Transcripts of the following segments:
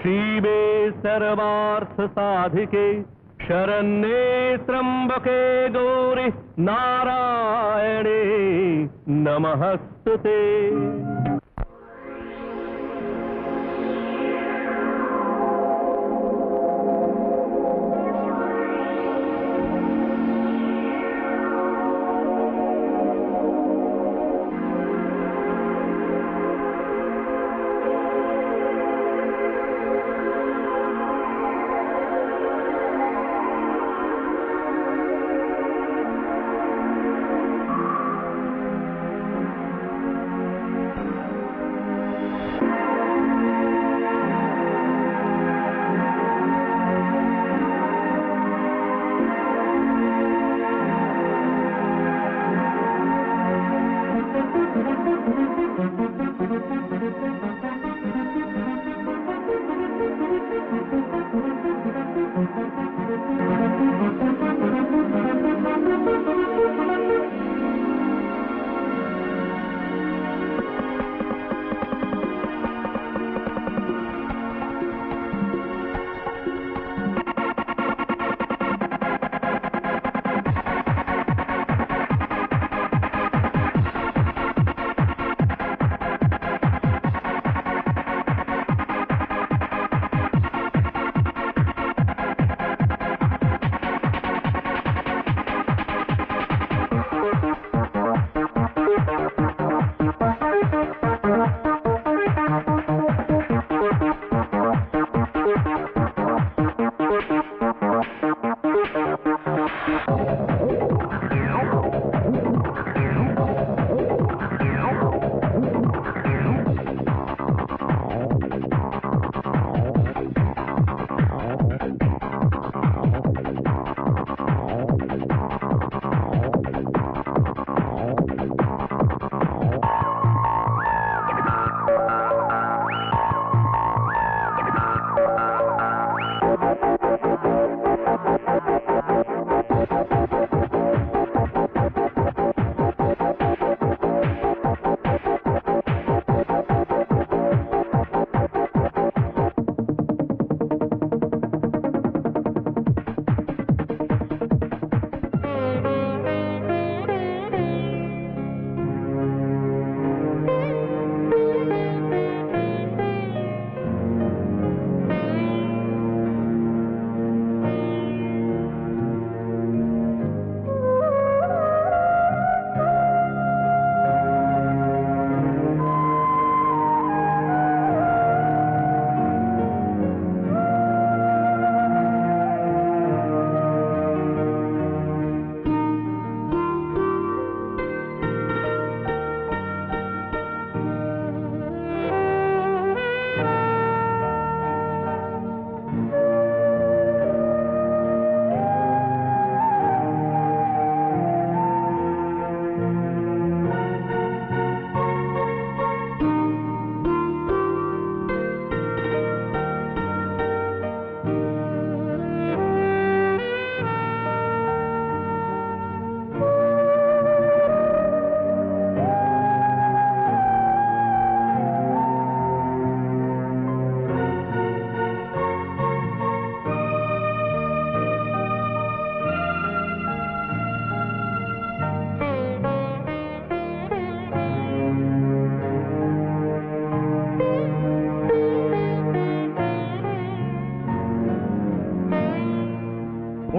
शिवे सर्वार्थ साधिके शरण्ये त्र्यंबके गौरी नारायणे नमस्तुते।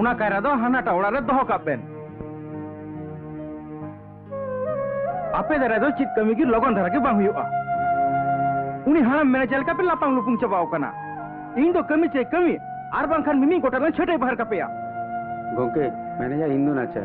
una kaira do hanata orare doho kaben ape dara do chit kami gi logon dhara ge bang huyuga uni haram manager ka pe lapang lupung chabao kana ᱤᱧ ᱫᱚ ᱠᱟᱹᱢᱤ ᱪᱮ ᱠᱟᱹᱢᱤ ᱟᱨ ᱵᱟᱝᱠᱷᱟन ᱢᱤᱢᱤ ᱜᱚᱴᱟ ᱫᱚ ᱪᱷᱟᱹᱴᱟᱹᱭ ᱵᱟᱦᱟᱨ ᱠᱟᱯᱮᱭᱟ ᱜᱚᱝᱠᱮ ᱢᱮᱱᱮᱡᱟᱨ ᱤᱧ ᱫᱚ ᱱᱟᱪᱟ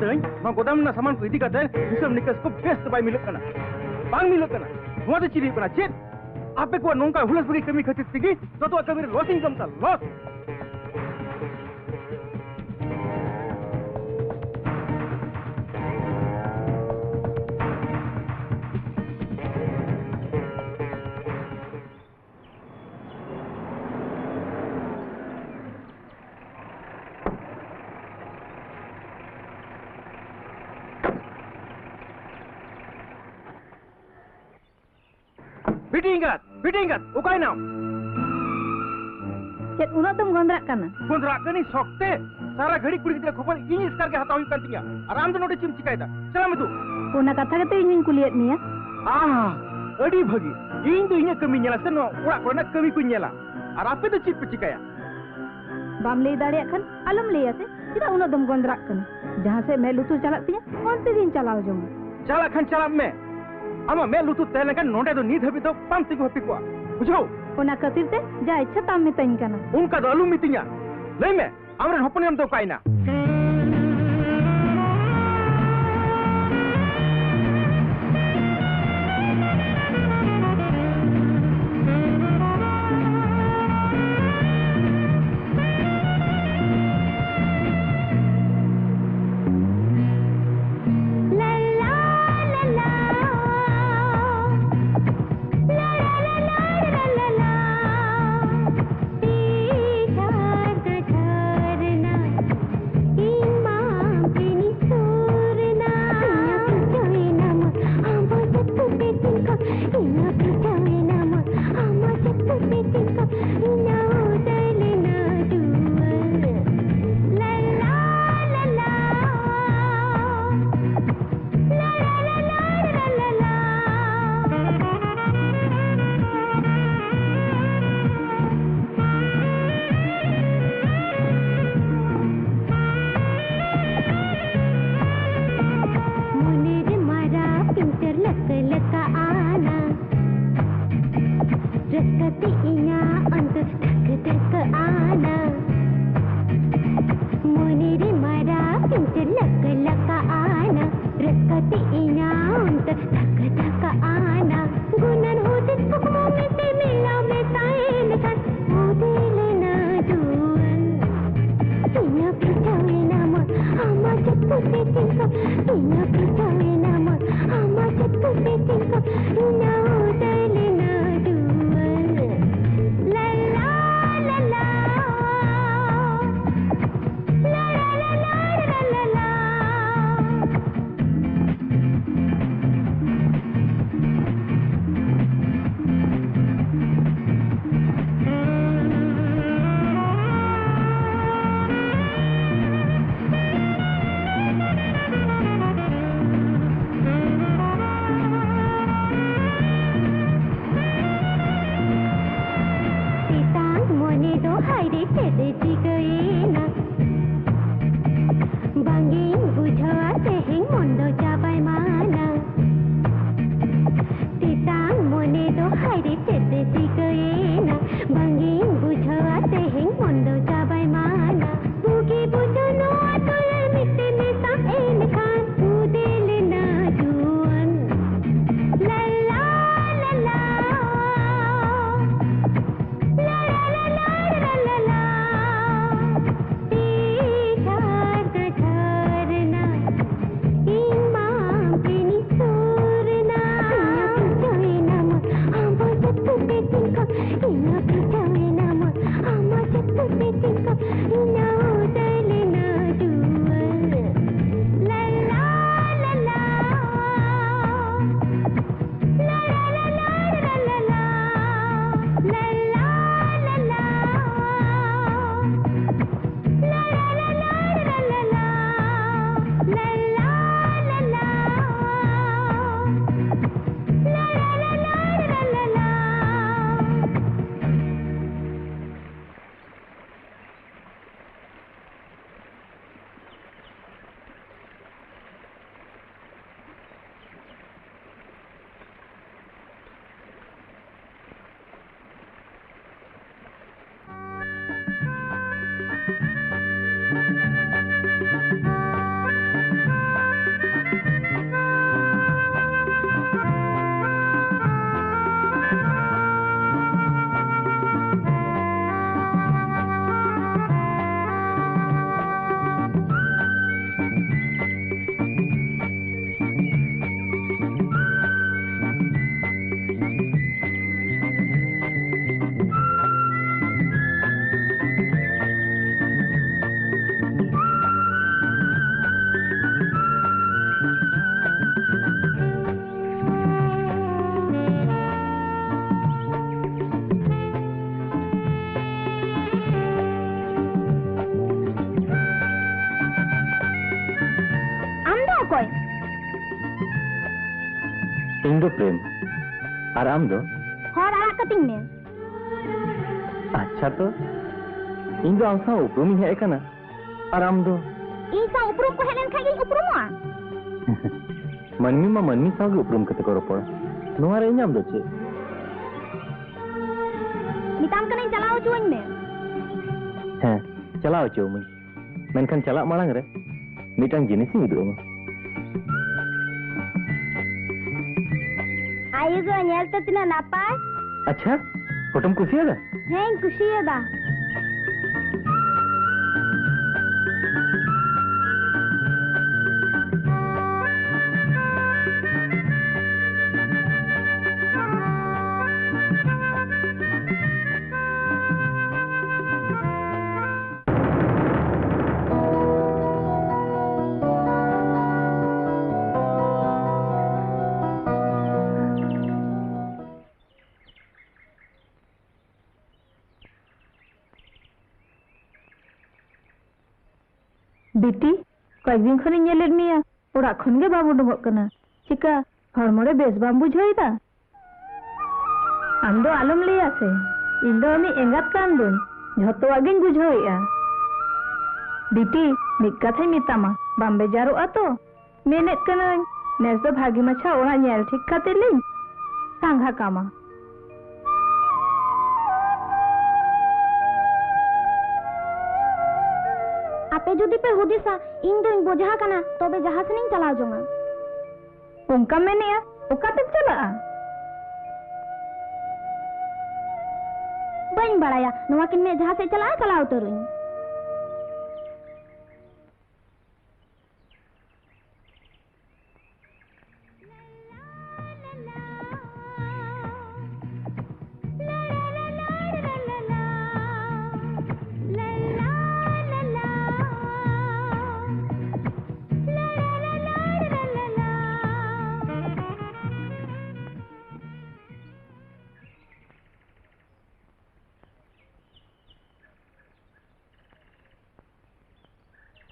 deng ma godam na saman ko idi kate hisam nikas ko best bay milok kana bang milok kana noa do chiri kana chet ape ko nongka hulas bagi kami khatir tigi joto kami losing jamta loss Bitingat, ukai now. Chet unat tum gondrak kana. Gondrak kani sokte, sara ghadi kuri gidra khopar ini karke hataw hu kantiya. Aram de note chim chikaita. Salam tu. Una katha kate inin kuliyat miya. Adi bhagi. इन तो इन्हें कमी nyala seno, urak korana kami ku nyala. Ar ape to chip chikaya. Bam lay dareyak kan, alum lay ase. Tidak unat tum gondrak kana. Jahan se मैं लुतुर चलात तिया, onte din चलाओ जम. Chala khan chala me. Ama मैं लुतुर तैले kan नोटे तो नीध हबी तो पांति को हपी को. बुझो? Una katir te ja इच्छा ताम में तइन kana. उनका तो अलू मितिया. ले me, amren hopone am to kaina. कोई इंदो प्रेम आराम दो हर आड़ा कटिंग में अच्छा तो इंदो आमसा उपरुमी है कना आराम दो ईसा उपरुम को हेलन खागी उपरुमा मनमी मा मनमी सागे उपरुम कते को रोपड़ नोआ रे नाम दो चे मिताम कने चलाओ जुन में हैं चलाओ चो मैं मेनखान चला मांग रे मिटांग जिनिस ही दो आयु जो नेलते तना नापाय अच्छा फोटोम कुसियादा हैं कुशियादा बेटी कई दिन खन नेलेद मिया ओड़ा खन गे बाबू डोंगक कना चिका हरमोरे बेस बाम बुझाइदा आम दो आलम लिया से इन दो मी एंगात कान दुन झतो आगिन बुझाइया बेटी मिक कथाई मितामा बाम बेजारो आतो मेनेत कना नेस दो भागी मछा ओड़ा नेल ठीक खाते लिन सांघा कामा आपे जुदी पे हुदिसा इन दो बोझा कना तबे जहाज नहीं चला जोंगा उनका मैंने या ओका तक चला बन बड़ाया नवा किन में जहाज से चला उतरुई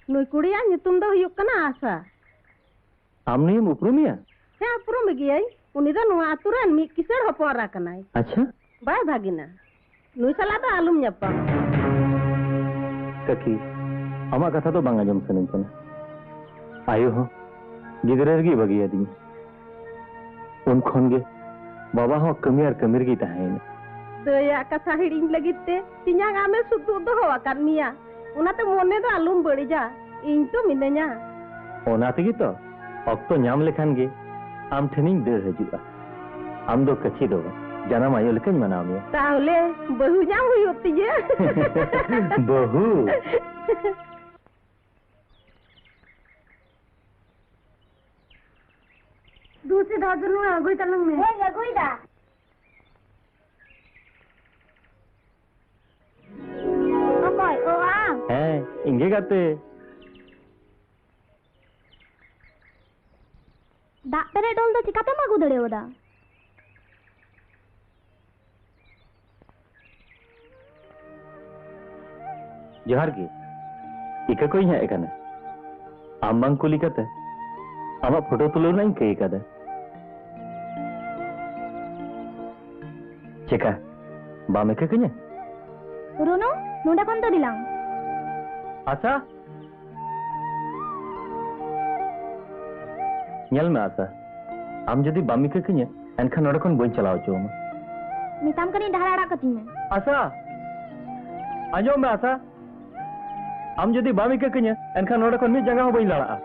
नुई कुड़िया नितुम दो हुयुक कना आशा आमने उपरुमिया हे उपरुम गियई उनी दो नुआ अतुरन मी किसड़ हपोरा कनाई अच्छा बाय भागिना नुई सला दो आलुम ᱧᱟᱯᱟ ककी अमा कथा तो बांगा जम सनन कना आयो हो गिदरे गी बगिया दी उन खन गे बाबा हो कमियार कमिर गी ताहेन दया कथा हिडिंग लगिते तिन्या गामे सुदु दो हो आकान मिया उनाते मोने दो आलुम बड़ीजा इन तो मिनन्या ओना तेगी तो अक्तो ᱧᱟᱢ लेखान गे आम ठेनिंग देर हजुआ आम दो कछि दो जाना आयो लेकन मना में ताहले बहु ᱧᱟᱢ हुयुक तिजे बहु दूसरे दादनु अगुई तलंग में हे अगुई दा अकोय ओ आ हैं इंगे गाते दा पेरे डोल दो चिकाते मागु दड़ेवदा जोहार गे इका कोई है एकाने आम बांग कुली कते आमा फोटो तुलो नहीं कई कदे चिका बामे के कने रुनो नोंडा कोन तो दिलां आशा nyal me asa am jodi bami ke kenya enkhan node kon boin chalao choma मिताम कनी ढाला आड़ा कती में आशा आजो me asa am jodi bami ke kenya enkhan node kon mi jagah ho boin lala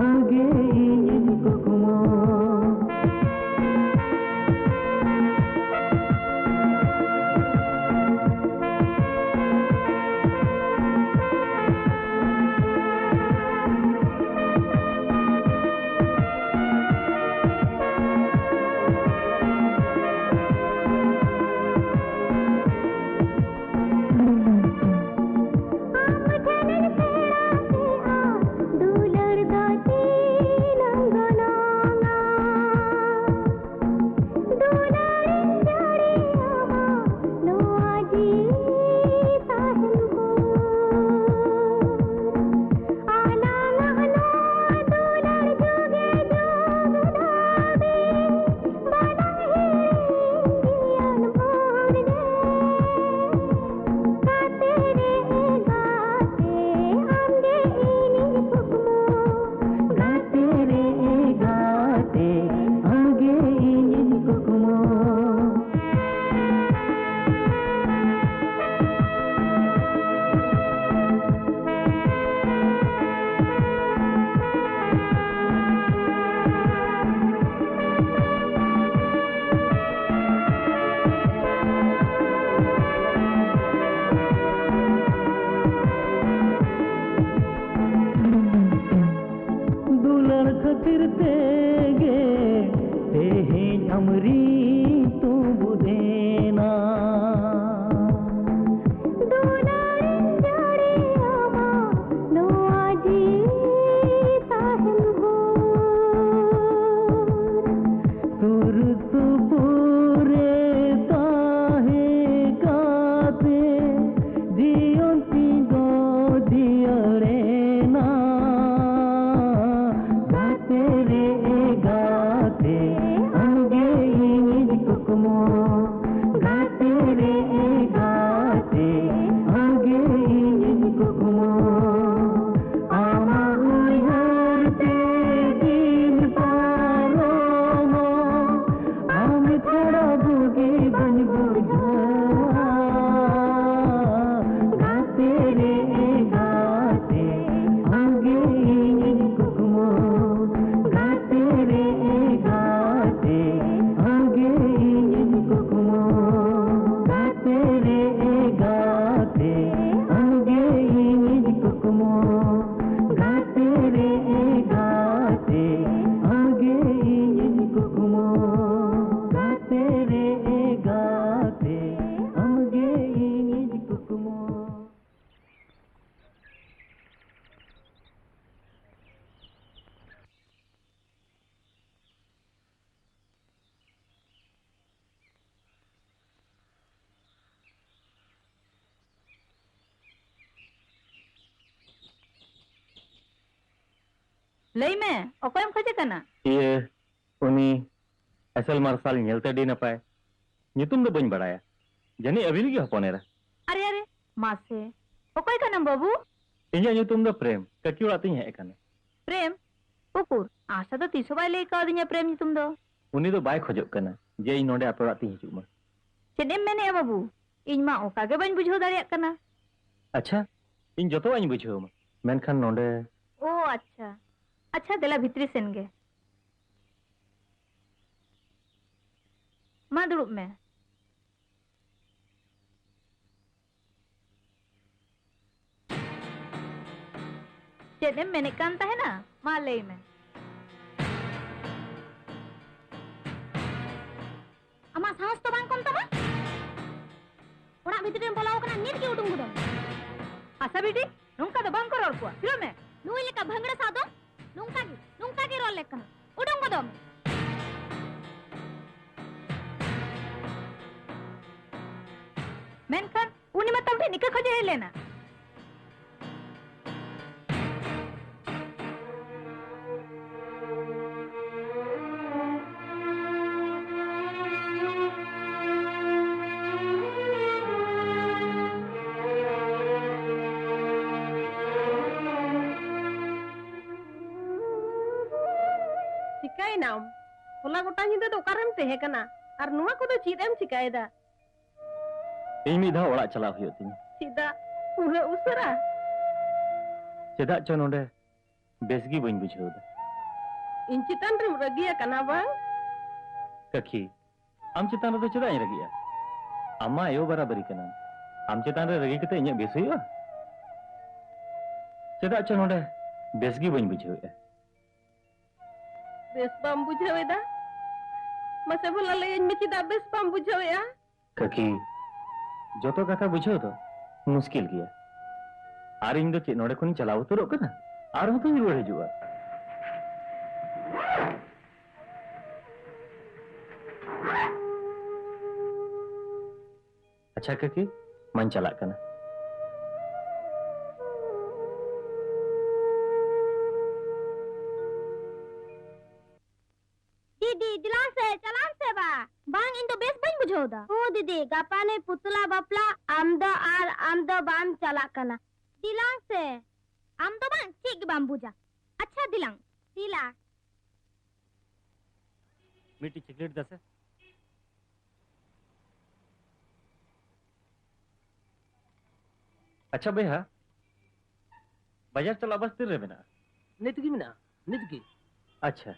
आगे इनको कुमो लई में ओकोयम खोजे कना ये उनी एसएल मार्शल नेलते डी नपाय नितुम दो बन बड़ाया जनी अभी लगी हपनेरा अरे अरे मासे ओकोय कना बाबू इन्या नितुम दो प्रेम ककी ओड़ा तिन हे कने प्रेम उकुर आशा तो तीसो बाय ले का दिया प्रेम नितुम दो उनी दो बाय खोजो कना जे इन नोडे आपे ओड़ा तिन हिजुग मा चेदेम मेने बाबू इन मा ओका गे बन बुझो दाड़िया कना अच्छा इन जतो आइन बुझो मा मेनखान नोडे ओ अच्छा अच्छा देला भित्री सेन गे मा दुड़ुब में चेदेम मेने कान है ना मा लई में अमा सांस तो बांग कम तमा ओड़ा भितरे में बोलाओ कना नीट के उडुंग गुदम आशा बेटी नोंका दो बांग को रोल को हिरो में नुई लेका भंगड़ा सादो नुंका की रोल लेकना उडुंग गुदम मेनखान उनी मा तमठे निका खोजे लेना नाम होला गोटा निदे दो कारम तेहे कना और नुआ को तो चीरेम चिकायदा इन मिधा ओड़ा चला हुयो तिन सीधा पूरे उसरा चेदा चो नोडे बेसगी बन बुझाव दा इन चितान रेम रगिया कना बांग कखी आम चितान रे चेदा रगिया आमा आयो बराबरी कना आम चितान रे रगी कते इᱧ बेस हुआ चेदा च नोडे बेसगी बन बुझाव बेस बाम बुझावेदा मसे भला ले इन चिदा बेस बाम बुझावेया कखी जोतो कथा बुझाव तो मुश्किल गया आर इन दो चे नोडे कोनी चलाव उतरो कना आर हो तो रुवाड़ हजुआ अच्छा ककी मन चला कना दीदी दिलान से बा बांग इन दो बेस बन बुझाव दा ओ दीदी गापा ने पुतला बापला आम दो बाम चला कना दिलांग से आम दो बांग ठीक बाम बुझा अच्छा दिलांग दिला मीठी चॉकलेट दस अच्छा भैया बाजार चला बस तिर रे मेना नितगी मिना नितगी अच्छा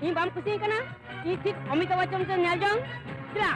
इन बाम खुशी कना इन ठीक अमिताभ बच्चन से न्याल जाऊं चला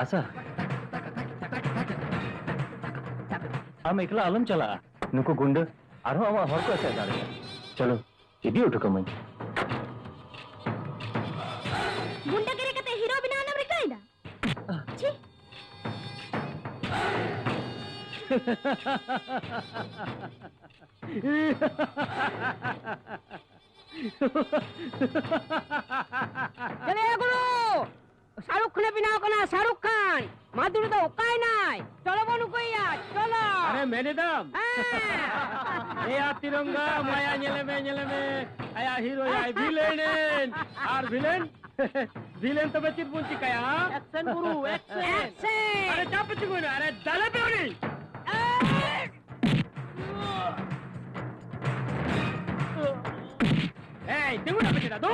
आशा आम एकला आलम चला नुको गुंड आरो आमा हर को ऐसे दाड़े चलो इदी उठो कमई गुंडा करे कते हीरो बिना नम रिकाइदा छी चले गुरु शाहरुख खान बिना कना शाहरुख खान माधुरी तो ओकाय नाय चलो बोलू कइया चलो अरे मैंने दम ए आ तिरंगा माया नेले में आया हीरो आय विलेन आर विलेन विलेन तो बेचित बुंची काया एक्शन गुरु एक्शन अरे चाप चिगो अरे दले पे ओनी Hey, tunggu dah kita tu.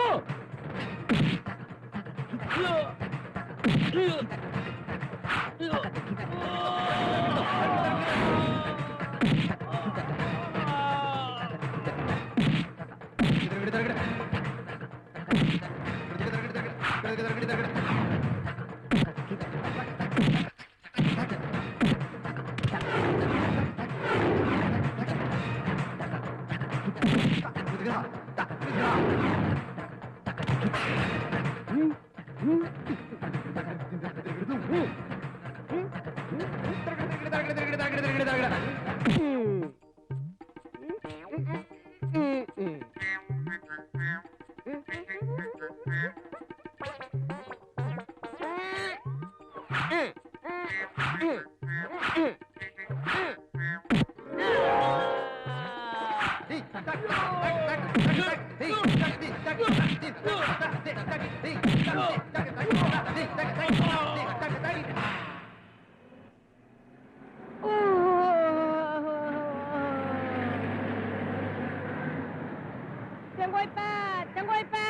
Tunggu Ipa.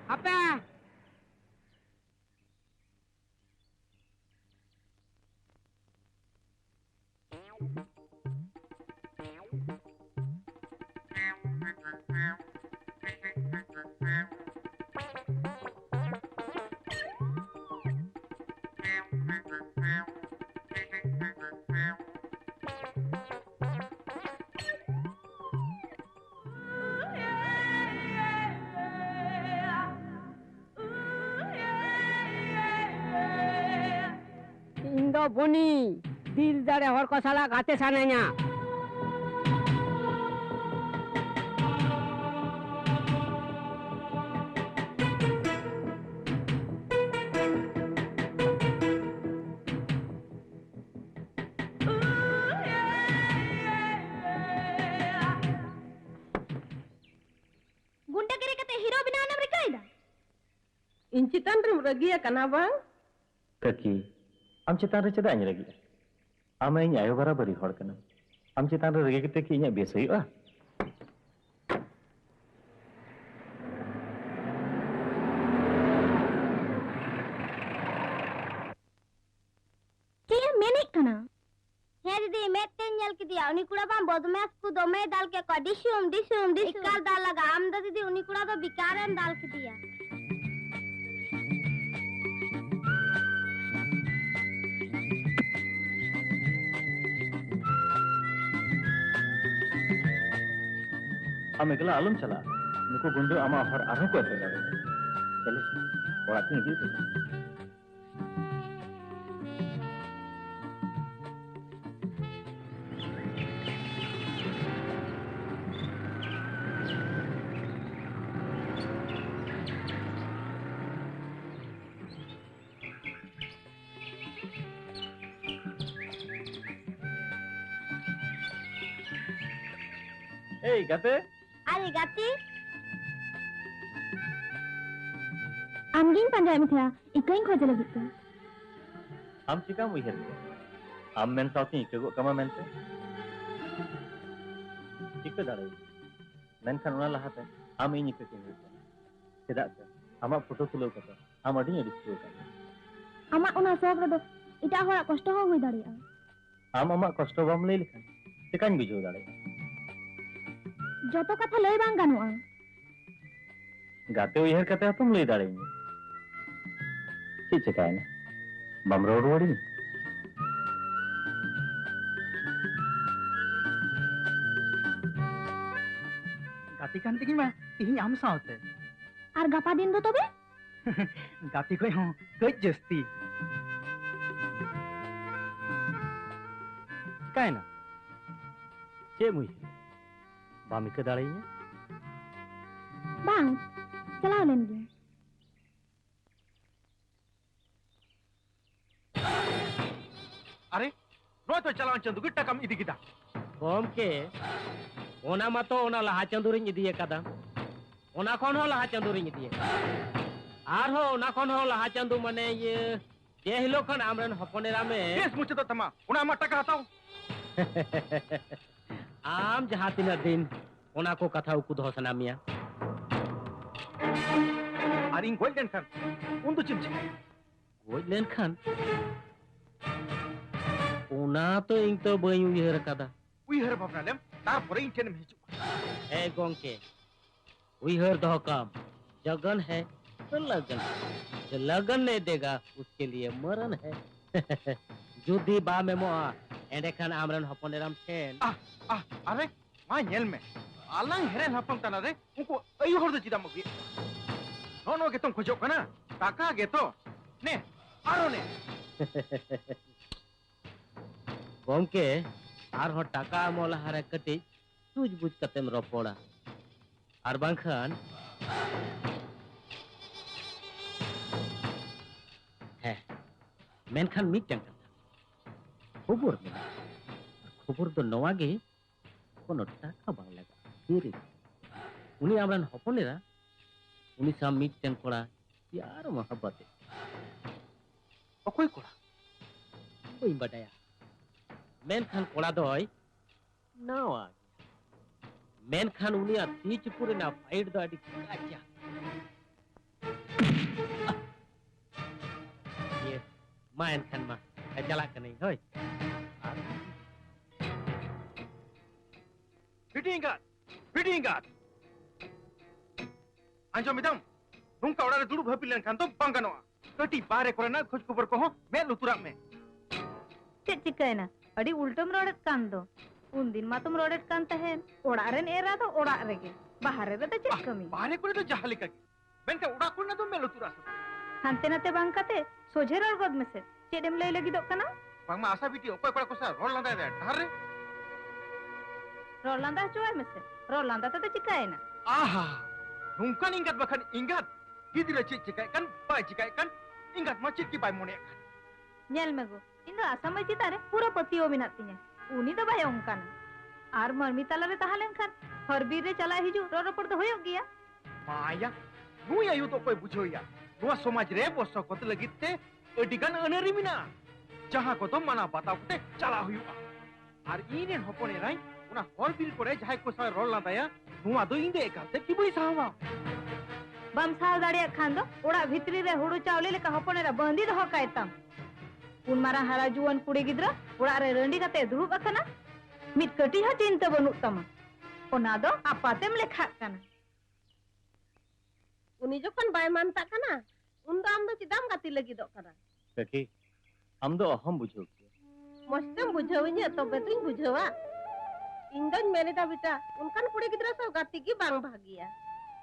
Apa? Indo Boni, dil dari hor ko salah gate sananya. Gunda kira kata hero binaan mereka ida. Incitan rum ragia kana bang? Kaki, am चितान रे चदा लगी आम इन आयो बराबरी हड़ कना am चितान रे रगे कते कि इnya बेस हुआ Kaya menik kana. He didi meten nyal kidiya uni kuda bam bodmas ku dome dal ke ka dishum ikal dal laga amda didi uni kuda to bikaren dal kidiya. हम एकला आलम चला नुको गुंडो आमा हर आरो को चला चलो ओड़ा की दी तो ए गाते Ari gati. Amgin panjai mithya ikain khoja lagi tu. हम चिका मुहिर हम मेन साथी इकगो कमा मेनते चिका दाड़े मेन खान उना लहाते हम इन इकके के चेदा से आमा फोटो तुलो कता हम अडी अडी तुलो कता Amak una sok redo ita hora kosto ho hui daria. हम आमा कष्ट बम ले लिखा चिकान बुझो दाड़े Joto katha lei bang ganoa. गाते उहिर कते तुम ले दाड़े ची चिकाय ना बम रोड वड़ी गाती kan tegi mah ini am saute. Ar gapa din do tobe? Gati koi hon koi jasti. Kaya na? Cik Mui, bami ke dalainya? Bang, चलाओ लेन गे. अरे रो तो चलावन चंदू गिट्टा कम इदी किदा. Gomke, ona mato ona laha chanduring idiye kada. Ona kon ho laha chanduring idiye. Arho ona kon ho laha chandu mane ye je hilo kon amren hopone rame. Kes muche to tama. Una ama taka hataw. Am jahatina din ओना को कथा उकु दो सना मिया आरिंग golden Khan उन तो चिमचे goes लेन खान ओना तो इंग तो बई उयहर कदा उइहर भावना लेम तार परे इन ठेन में हिजू ए गोंके उयहर दो काम जगन है तो लगन है। जो लगन नहीं देगा उसके लिए मरण है जुदी बा में मोआ एंडे खान आमरन हपनेराम ठेन अरे मा नेल में आलांग हेरेन हपम तना रे उनको अयुहर दो चिदा मगी नो के तुम खोजो कना टाका गे तो ने आरो ने गोंके आर हो टाका मोला हारे कटी सूझ बुझ कतेम रोपोड़ा आर बांखान है मेनखान मिटन खबर में खबर तो नवा गे कोनो टाका बांग लगा फिर उनी आमरान हपनेरा उनी साम मिटन कोड़ा यार मोहब्बत अकोय कोड़ा बई बटाया मेनखान कोड़ा दोय नवा मेनखान उनिया तीच पूरे ना फाइट दो अडी काचा ये मेनखान मा चला के नहीं होय फिटिंग अंजो मिदम नुंका ओड़ा रे दुड़ु भापी लेन खान तो बांग गनोआ कटी बारे कोरेना खोज खबर को हो मैं लुतुरा में चेक चिकायना अड़ी उल्टम रोडेट कान दो उन दिन मा तुम रोडेट कान तहेन ओड़ा रेन एरा दो ओड़ा रेगे बाहर रे तो चेक कमी बारे कोरे तो जहां लिखा की बेन का ओड़ा कोना तो मैं लुतुरा हांते नाते बांग काते सोझे रोड गद में से चेडेम लई लगी दो कना बांग मा आशा बिटी ओकोय कोड़ा कोसा रोल लंदा रे धार रे रोलांदा चोय में से रोलांदा तो चिकायना आहा नुंका इंगत बखन इंगत गिदिरा चिक चिकाय kan बाय चिकाय kan इंगत मा चिक की बाय मोने नेल मेगो इंदो आसाम चितारे पूरा पतियो मिनात तिnya उनी दो बाय ओंकान आर मरमी ताला रे ताहलेन खान हरबीर रे चला हिजु रोरोपड़ दो होयो गिया माया नुई आयु तो कोई बुझोया नुआ समाज रे बसो कोत लगिते अडिगान अनरी मिना जहां को तो मना बताओते चला हुआ आर इनेन हपने राई उना हरबीर कोरे जहाय को सा रोल लादाया नुआ दो इंदे एकाते की बई सावा बम साल दाड़िया खान दो ओड़ा भितरी रे हुड़ू चावले लेका हपने रा बंदी दो कायताम उन मारा हारा जुवन कुड़ी गिद्रा ओड़ा रे रंडी काते दुरुब अकना मिट कटी हा चिंता बनुक तमा ओना दो आपातेम लेखा कना उनी जोखन बाय मानता कना उन दो आम दो चिदाम गाती लगी दो कना सखी हम दो अहम बुझो मस्तेम बुझाविnya तबे तुई बुझावा इंदन मेने दा बेटा उनकान कुड़ी गिद्रा सब गाती की बांग भागिया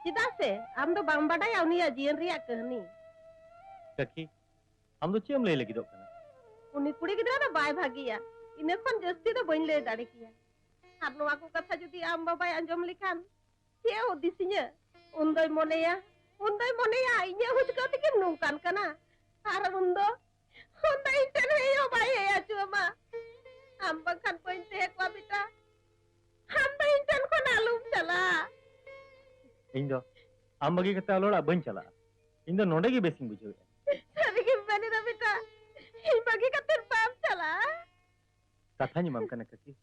चिदा से आम दो बांग बाडाय उनिया जीवन रिया कहनी सखी हम दो चेम ले लगी दो कना उनी कुड़ी गिद्रा ना बाय भागिया इने खन जस्ती दो बइन ले दाड़े किया आर नोआ को कथा जुदी आम बाबाय अंजम लिखान के ओदिसिnya उनदोय मोनेया इnya हुजका तके नुकान कना आर उनदो उनदोय इंटेन हेयो बाय या चुमा आम बखान पइनते एकवा बेटा हम तो इंटेन को नालुम चला इन दो आम बगी कते अलोड़ा बन चला इन दो नोडे की बेसिंग बुझो सरी के बनी दा बेटा इन बगी कते पाप चला कथा नि मम कने ककी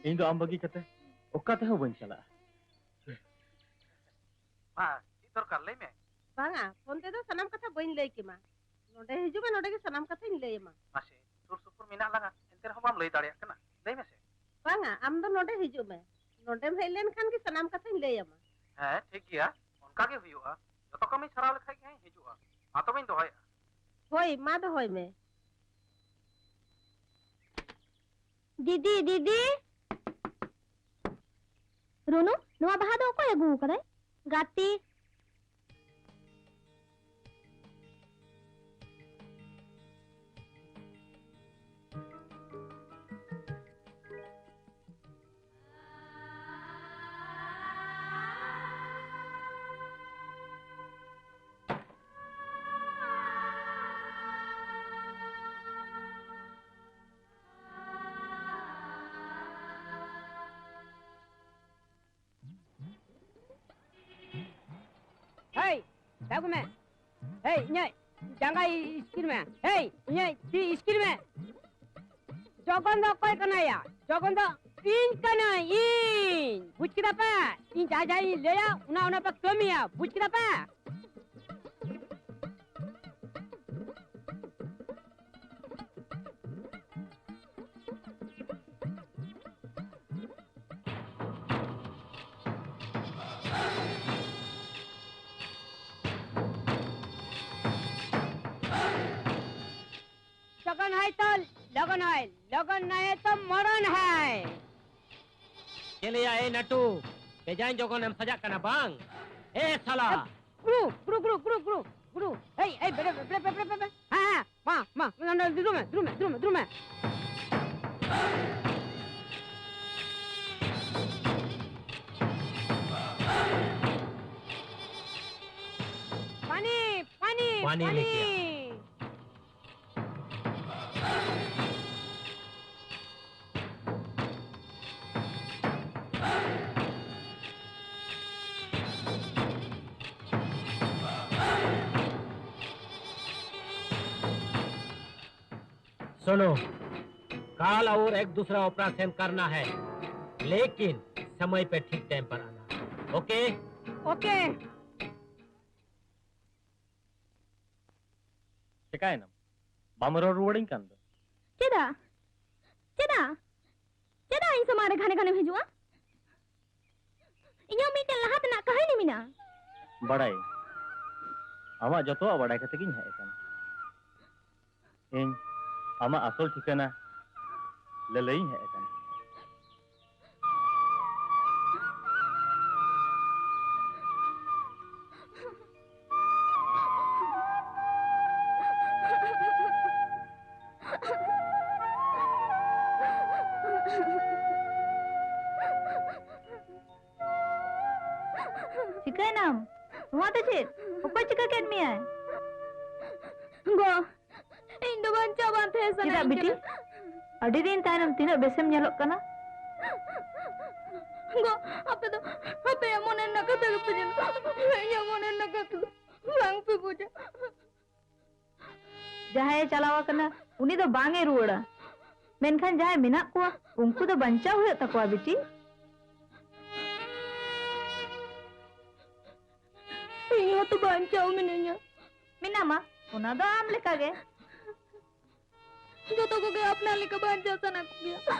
इन दो आम बगी कते ओकाते हो बन चला मा इतर कर ले में बांगा फोन ते दो सनम कथा बइन लई के मा नोडे हिजुबे नोडे के सनम कथा इन लई मा मासे सुर सुपुर मिना लगा एंते हो बाम लई दाड़िया कना लई में से बांगा आम दो नोडे हिजुबे नोडे में हेलेन खान की सनम कथा इन लई मा हां ठीक गया उनका के हुआ जतो कमी छराव लेखाय के हिजुआ मा तो बिन दोय होय मा दो होय में दीदी रोनो नवा बाहा दो को अगु करे गाती Hey, tahu me? Hey, nyai, jangan iskir me. Hey, nyai, di iskir me. Jogon do koi kana ya? Jogon do in kana in. बुझ किदा पे इन जाई लेया उना पे कमिया बुझ किदा पे लगन नहीं तो मरण है चले आए नटू बेजान जोगन हम सजा करना बांग ए साला गुरु ए बे हां मां द्रुम पानी लेके आ। सुनो काल और एक दूसरा ऑपरेशन करना है लेकिन समय पे ठीक टाइम पर आना ओके ओके चिकाय ना बामरो रुवड़िंग कान दो चेदा इन समारे घने भेजुआ इयो मीटे लहात ना कहानी मिना बड़ाई आमा जतो बड़ाई कते गिन है कान इन आमा असल ठिकाना ललई है कान चिकाय नाम हुआ तो चेत ᱚᱠᱚᱭ चिका केन मिया गो इन दो बंचा बांधे सने चिदा बिटी अडी दिन तायनम तिना बेसेम ñelok kana गो आपे मोने न कथा के पुजन या मोने न कथा बांग पे पूजा jahay chalawa kana uni do bange ruwada menkhan jahay menak ko unku do banchaw huyuk takwa biti इयो तो बांचाओ मिनेnya minama una do am leka ge जो तो को के अपना लेके बांचा सना गया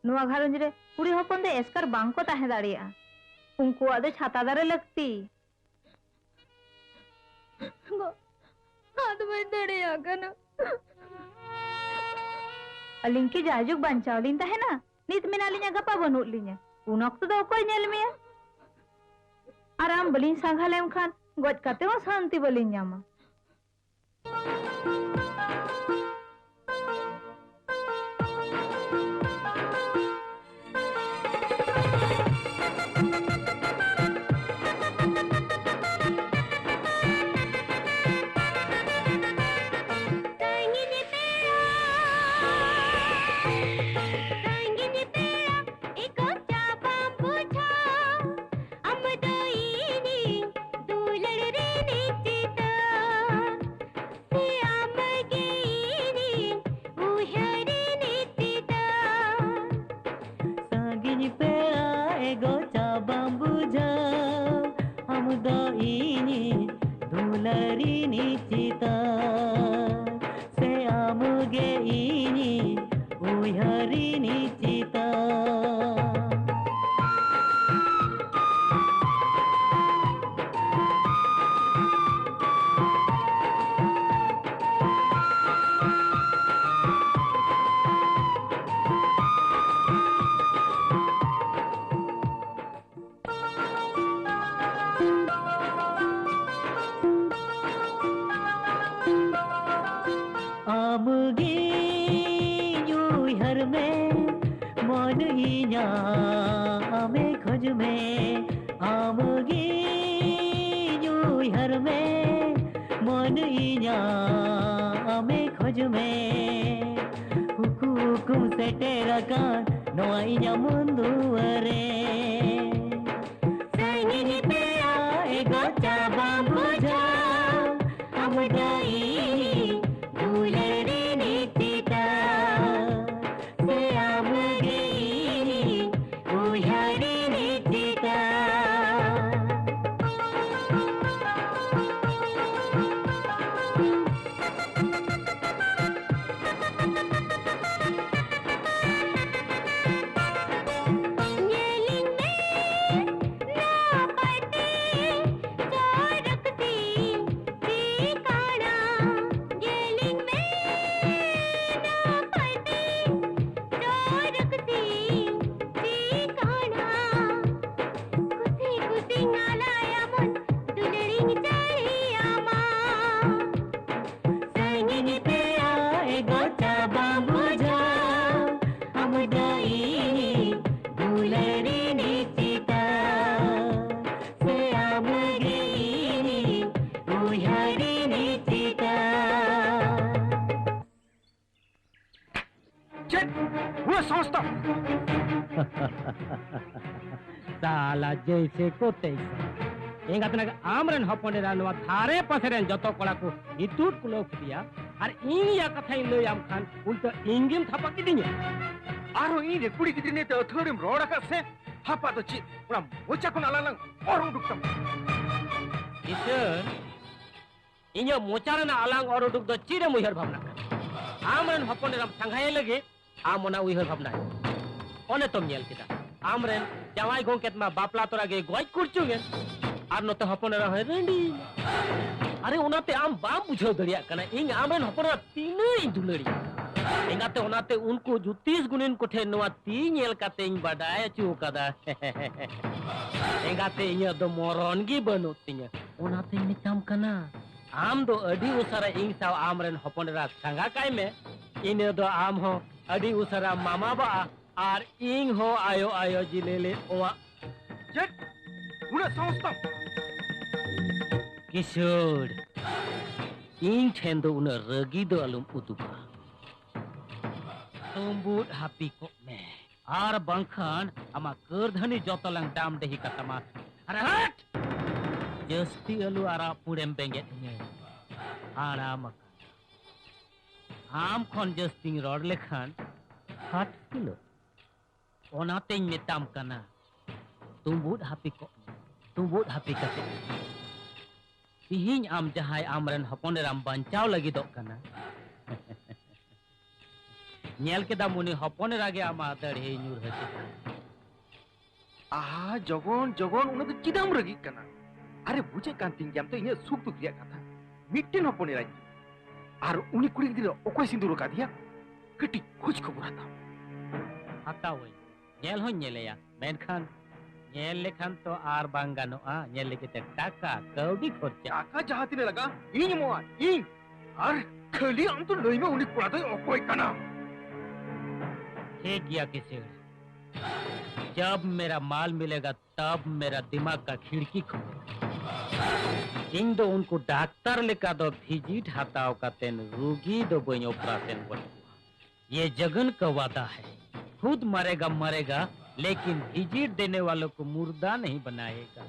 नुआ घारंज रे कुड़ी हपन दे एस्कर बांग को ताहे दाड़िया उनको आदे छाता दारे लगती गो हाथ में दड़िया कना अलिंकी जाजुक बांचाव लिन ताहे ना नित मिनालिnya गपा बनुत लिnya उन वक्त दो कोई ñel मिया आराम बलिन सांघालेम खान गज काते हो शांति बलिन ñama से आम gue sosto. साला जैसे को तैसे एंगा तना आमरन हपने रानवा थारे पसरेन जतो कोड़ा को इतुट कुलो दिया और इन या कथा इन लय आम खान उल्टा इंगिम थपा किदिnya Aro ini kuri kita ni terathurim roda kasih. Apa tu cik? Orang bocah kau nalang orang duk tam. Kishan इन्या मोचारना आलांग और उडुक दो चिरे मुहर भावना आमरन हपने राम संघाय लगे आमोना उहर भावना ओने तुम नेल किदा आमरन जवाई गोंकेत मा बापला तोरा गे गोय कुरचुगे आर नते हपने रा रेंडी अरे ओनाते आम बाम बुझो दरिया कना इंग आमरन हपने तीने दुलड़ी एंगाते ओनाते उनको जो 30 गुणिन कोठे नवा ती नेल काते इंग बाडाय चु कदा एंगाते इन्या दो मोरन गी बनुतिnya ओनाते मिताम कना आम दो अडी उसरा इंग साव आमरन हपने रा संगा काय में इने दो आम हो अडी उसरा मामा बा आर इंग हो आयो आयो जिलेले ओवा Cik, gue sosto. किशोर इंग ठेंदो उन रगी दो अलुम उतुबा तुंबुट हापी को में आर बंखान अमा करधनी जोतलंग दाम देही कतमा अरे हट जस्ती अलु आरा पुडेम बेंगेट ने आराम आम खन जस्ती रोड लेखान 7 किलो ओनाते मिताम कना तुंबुट हापी कते तिहिं आम जहाय आमरन हपन राम बंचाव लगी दो कना नेल केदा मुनि हपन रागे आमा दड़े near हचे Ah, jogon udah tu cidam lagi kena. Are buce kanting jam tu ini sup tu dia kata. Mitin apa ni lagi? Ar uni kuri dia okoi sindur kadia. Keti kuch khabar ata. आता वही nail हो नेले या मेनखान nail लेखान तो are बांगानो nail लेके ते टाका कौडी खर्चा Aka jahatin laga. Ini mau ini. Ar kali am tu loi में uni kura tu okoi kena. ठीक गया किसी जब मेरा माल मिलेगा तब मेरा दिमाग का खिड़की खुलेगा इन दो उनको डॉक्टर लेका दो विजिट हटाओ का तेन रोगी दो बोई ऑपरेशन बोल ये जगन का वादा है खुद मरेगा लेकिन विजिट देने वालों को मुर्दा नहीं बनाएगा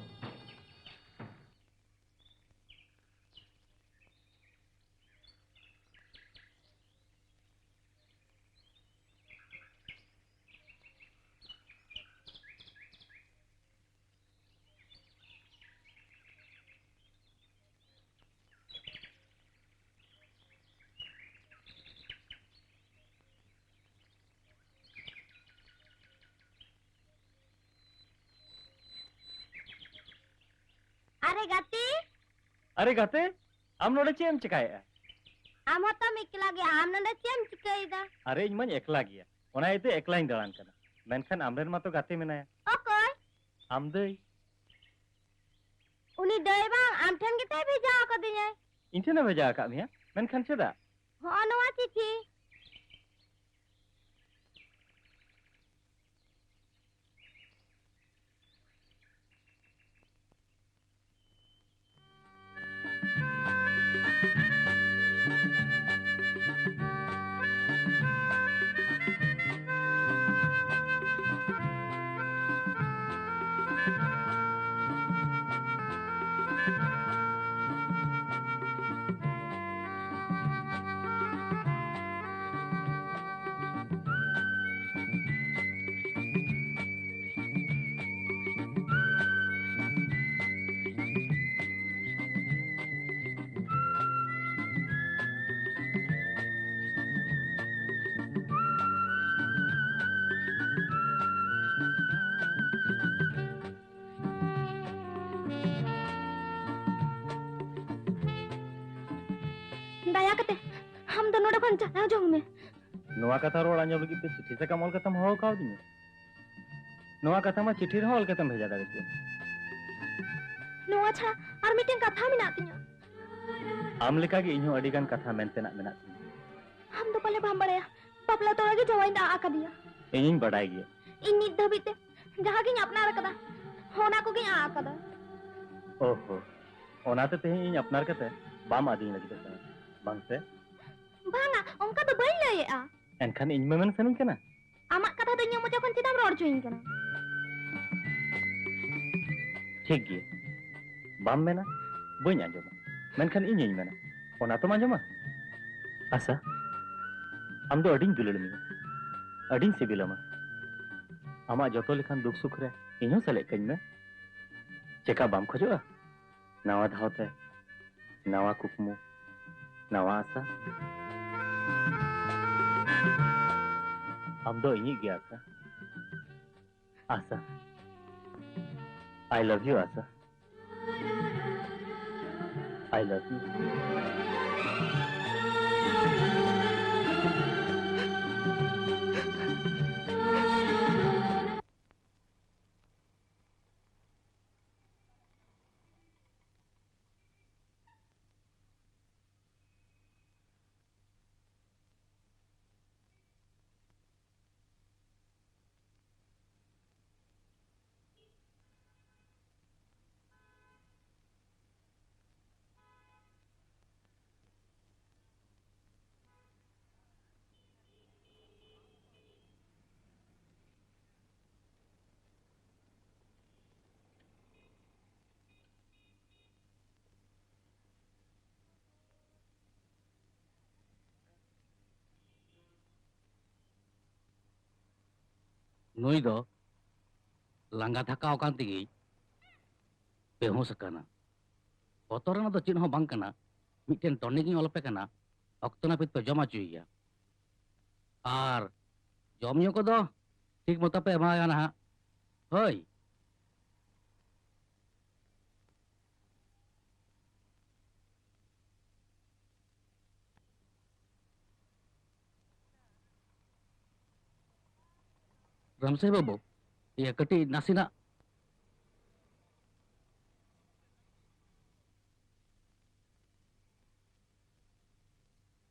अरे अरे गाती गाते आम नोडे चेम चिकाय आम होता मिकला गया आम नंदे चेम चिकाईदा अरे इन मन एकला गया ओना इते एकला इन दलान कना मेनखान आमरेन मा तो गाते मेनाया ओकोय आम दई उनी दई बांग आम ठन गिते भेजा का दिया इन ठेना भेजा का मिया मेनखान चेदा हो नवा चिठी दया कते हम दोनों डकन चला जोंग में नोआ कथा रोड आंजम लगी पे चिट्ठी से कमल कतम हो काव दिने नोआ कथा मा चिट्ठी रे होल कतम भेजा दारे नो अच्छा और मीटिंग कथा में नातिया आम लेका गे इन्हो अडी गान कथा मेनते ना मेना हम तो पहले भाम बड़े पपला तोरा के जवाई दा आका दिया इनिन बडाई गे इन नित धबिते जहां के अपना रखदा होना को के आका दा ओहो ओनाते ते इन अपनार कते बाम आदि लगी दे बांग से बांगा उनका तो बन लय आ एनखान इन मेमन सनुन केना ᱤᱧᱟᱹᱜ ᱢᱚᱪᱟ ᱠᱷᱚᱱ ᱪᱮᱫᱟᱢ ᱨᱚᱲ ᱦᱚᱪᱚᱧ ᱠᱟᱱᱟ? ठीक ᱜᱮᱭᱟ बाम मेना बई आंजमा मेनखान इᱧ मेना ओना तो आंजमा आशा आम दो अडिन दुलड़ मिया अडिन सिबिलमा आमा जतो लेखान दुख सुख रे इño सेलेक कኝ में चेका बाम खोजोआ नवा धावते नवा कुकमु नवा आशा आम दो इñi गया आशा आशा I love you Asha I love you नुई दो लांगा थकाव कान तेगी बेहोश करना बतरना तो चिन्ह बांग करना मिट्टन टॉनिक इन ऑलपे करना ऑक्टो नापित पे जमा चुईया आर जॉमियो को दो ठीक मत पे एमाया ना होय रमसे बाबू ये कटी नासिना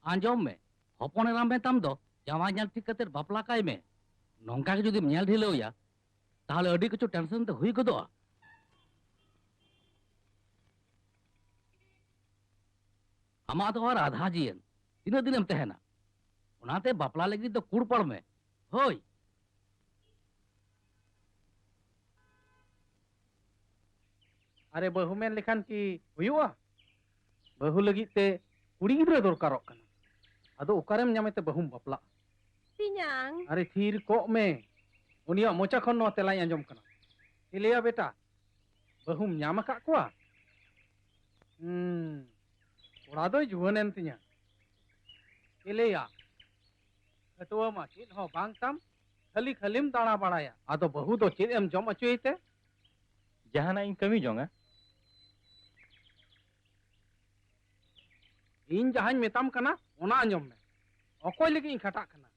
आंजोम में हपने राम में तम दो जावा ñal ठीक कते बापला काय में नोंका के जुदी ñal ढिलौया ताहले अडी किछु टेंशन तो हुई गदोआ आमा तो और आधा जीवन तीन दिनम तहना उनाते बापला लगी तो कुड़ पड़ में होय अरे बहु मेन लेखान की हुआ बहु लगी ते कुड़ी गिद्रे दरकारों कना अदो उकारेम ᱧᱟᱢᱮᱛᱮ बहुम बापला तिन्यां अरे थीर को में उनिया मोचा खन नो तेलाई आंजम कना इलेया बेटा बहुम ᱧᱟᱢ का कोआ ओड़ा दो जुवनेन तिन्या इलेया खतुआ मा चेद हो बांग ताम खाली खालिम दाणा बाड़ाया आदो बहु दो चेद एम जम अचुईते जहाना इन कमी जोंगा इन जहां मेताम कना ओना आंजम में अकोय लगी इन खटा कना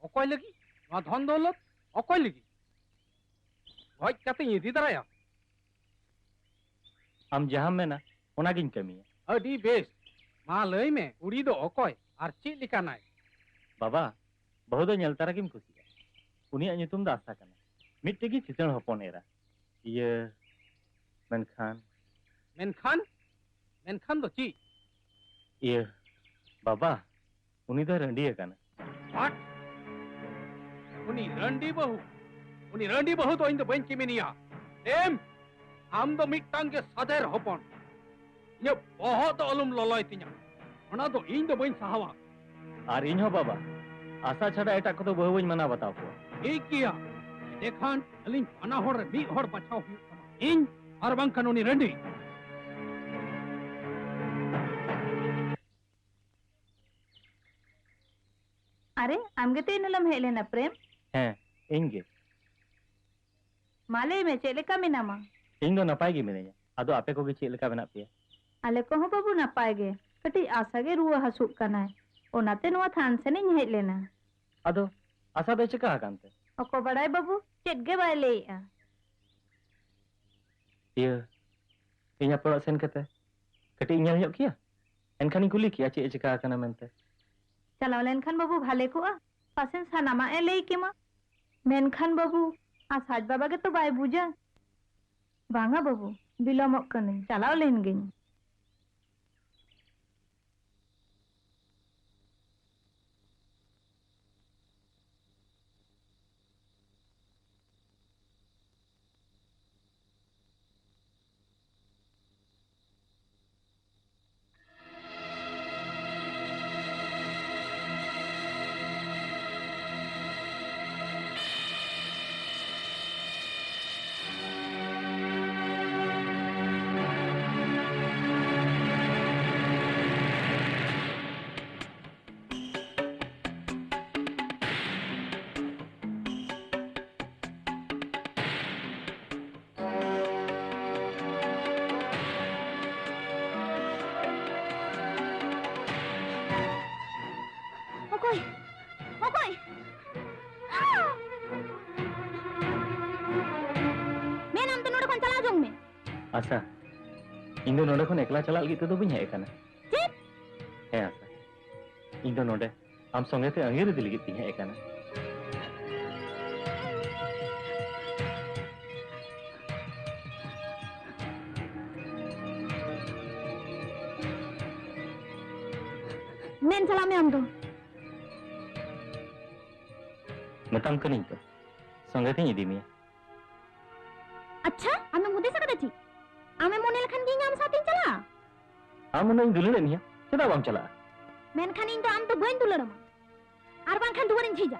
अकोय लगी वा धन दौलत अकोय लगी गज कते इदी दराया आम जहां मेना ओना गिन कमी अडी बेस मा लई में उड़ी दो अकोय आर ची लिका नाय बाबा बहु दो ñel तारा किम कुसिया उनिया nyutum दा आशा कना मिट्टे की चितण हपन एरा ये मेनखान मेनखान मेनखान दो ची ये बाबा उनी दो रंडी कना व्हाट उनी रंडी बहु तो इन दो बन किमिनिया एम आम दो मिट्टांग के सदर हपन ये बहुत अलुम ललय तिnya ओना दो इन दो बन सहावा और इन हो बाबा आशा छड़ा एटा को तो बहु बन मना बताओ को ठीक किया देखान अलिन अना होर मी होर बचाओ हुई इन और बंकन उनी रंडी अरे आमगे तो इनलम हेज लेना प्रेम हैं इंगे माले में चेद लेका मेनामा इन दो नपाय गे मिनेया अदो आपे को गे चेद लेका मेना पे आले को हो बाबू नपाय गे कटी आशा गे रुआ हसुक कनाय ओनाते नोआ थान सेनिñ हेज लेना अदो आशा दो चिका कानते अको बड़ाय बाबू चेद गे बाय लेया ये इnya पड़ो सेन कते कटी ñal ñok किया एनखानी कुली किया चे चिका कना मेनते चलाव लेनखान बाबू भाले को पासेन सानामा ए लई केमा मेनखान बाबू आसाज बाबा के तो बाय बुझा बांगा बाबू बिलमक कने चलाव लेन गिन जोंग में आशा इन दो नोडे खन एकला चला लगी तो बई हे काना चेत हे आशा इन दो नोडे आम संगे ते अंगेर दिल लगी हे काना मेन चला में हम दो मताम कनी तो संगे ते इदी मिया अच्छा हमें मुदे सकते थी हमें मोने लखन गी हम साथ चला आम उन्हें दुलड़े निया चदा बाम चला मेन खान इन तो हम तो बइन दुलड़म आर बान खान दुवरिन झीजा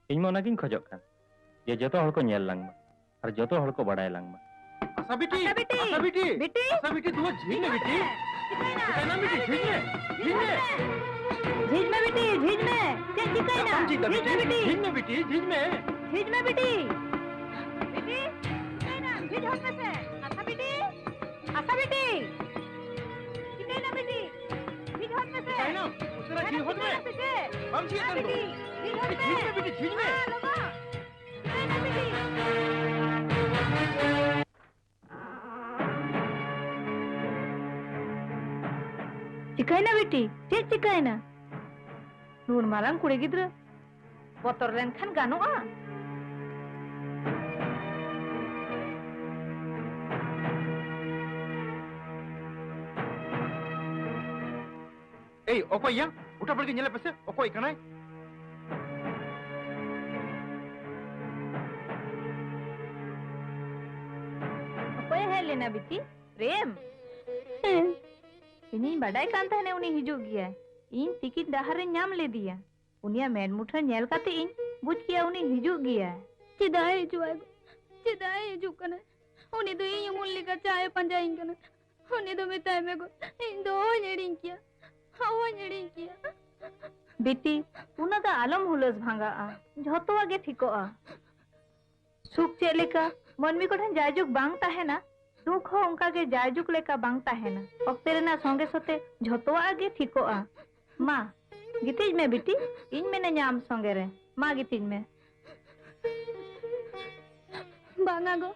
इन मोना किन खजक खान ये जतो हड़ को नेल लांग मा और जतो हड़ को बड़ाय लांग मा आशा बेटी आशा बेटी। आशा बेटी बेटी। आशा बेटी तू झील में बेटी कहना बेटी झील में झीज में बेटी झीज में चेक दिखाई ना झील में बेटी झील में बेटी झील में झीज में बेटी बेटी दिखाई ना झीज होत में से आशा बेटी दिखाई ना बेटी झीज होत में से कहना उसरा झील होत में हम झील कर दो झीज होत झील में बेटी झील में हां लोगो दिखाई ना बेटी चिकाई ना बेटी चेक चिकाई ना नूर मारांग कुड़ी गिद्र बोतर लेन खान गानोआ ए ओकोय या उठा पड़ के नेले पसे ओकोय कनाय कोई है लेना बेटी प्रेम इन्हीं बड़ाई कांता है ने उन्हीं हिजू गया इन टिकट डहारे ᱧᱟᱢ ᱞᱮᱫᱤᱭᱟ उनिया मेड मुठा ᱧᱮᱞ ᱠᱟᱛᱮ ᱤᱧ बुझ किया उन्हीं हिजू गया चिदाए जुआए चिदाए जुकने उन्हीं तो ये मुल्ली का चाय पंजाइन कने उन्हीं तो मिताए में को इन दो नेड़िंग किया हां नेड़िंग किया बेटी उना दा आलम हुलस भांगाआ झतो आगे ठिकोआ सुख चे लेका मनमी को ठन जायजुक बांग ताहेना दुख हो उनका के जायजुक लेका बांग ताहेना ओक्ते रेना संगे सते झतो आगे ठिकोआ मां गितिज में बेटी इन में न ᱧᱟᱢ संगे रे मां गितिज में बांगा गो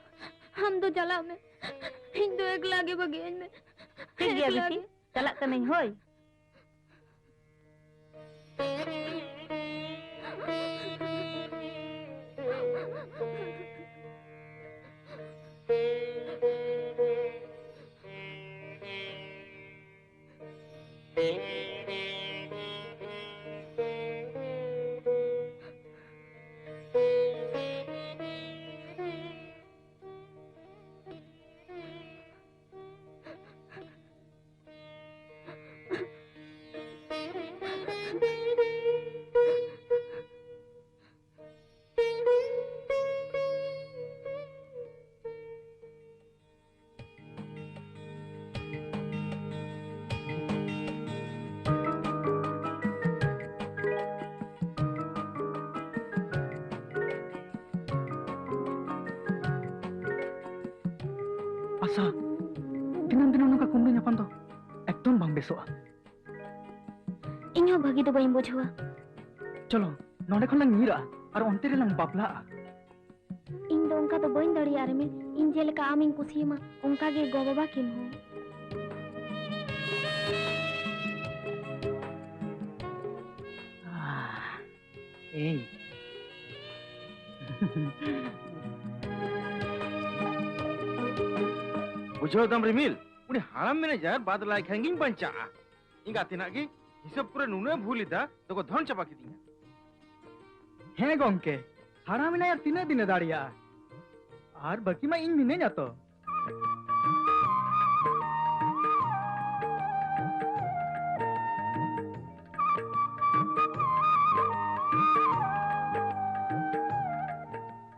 हम तो चला में इन तो एक लागे बगेन में ठीक गया बेटी चला कने होय आशा दिनम दिनम नका कुंडू ᱧᱟᱯᱟᱢ दो एकदम बांग बेसोआ इन्हों भागी तो बइन बुझवा चलो नोडे खन लंग नीरा और ओंते रे लंग बापला इन दो उनका तो बइन दड़ी आरे में इन जेल का आमिन कुसीमा उनका के गो बाबा किन हो ए बुझो दम रिमिल उनी हाराम मैनेजर बादलाय खंगिंग पंचा इंगा तिना गी हिसाब पूरे नुने भूलिदा तो को धन चबा की दिया हे गोंके हाराम मैनेजर तीने दिन दाड़िया आर बाकी मा इन मिने जातो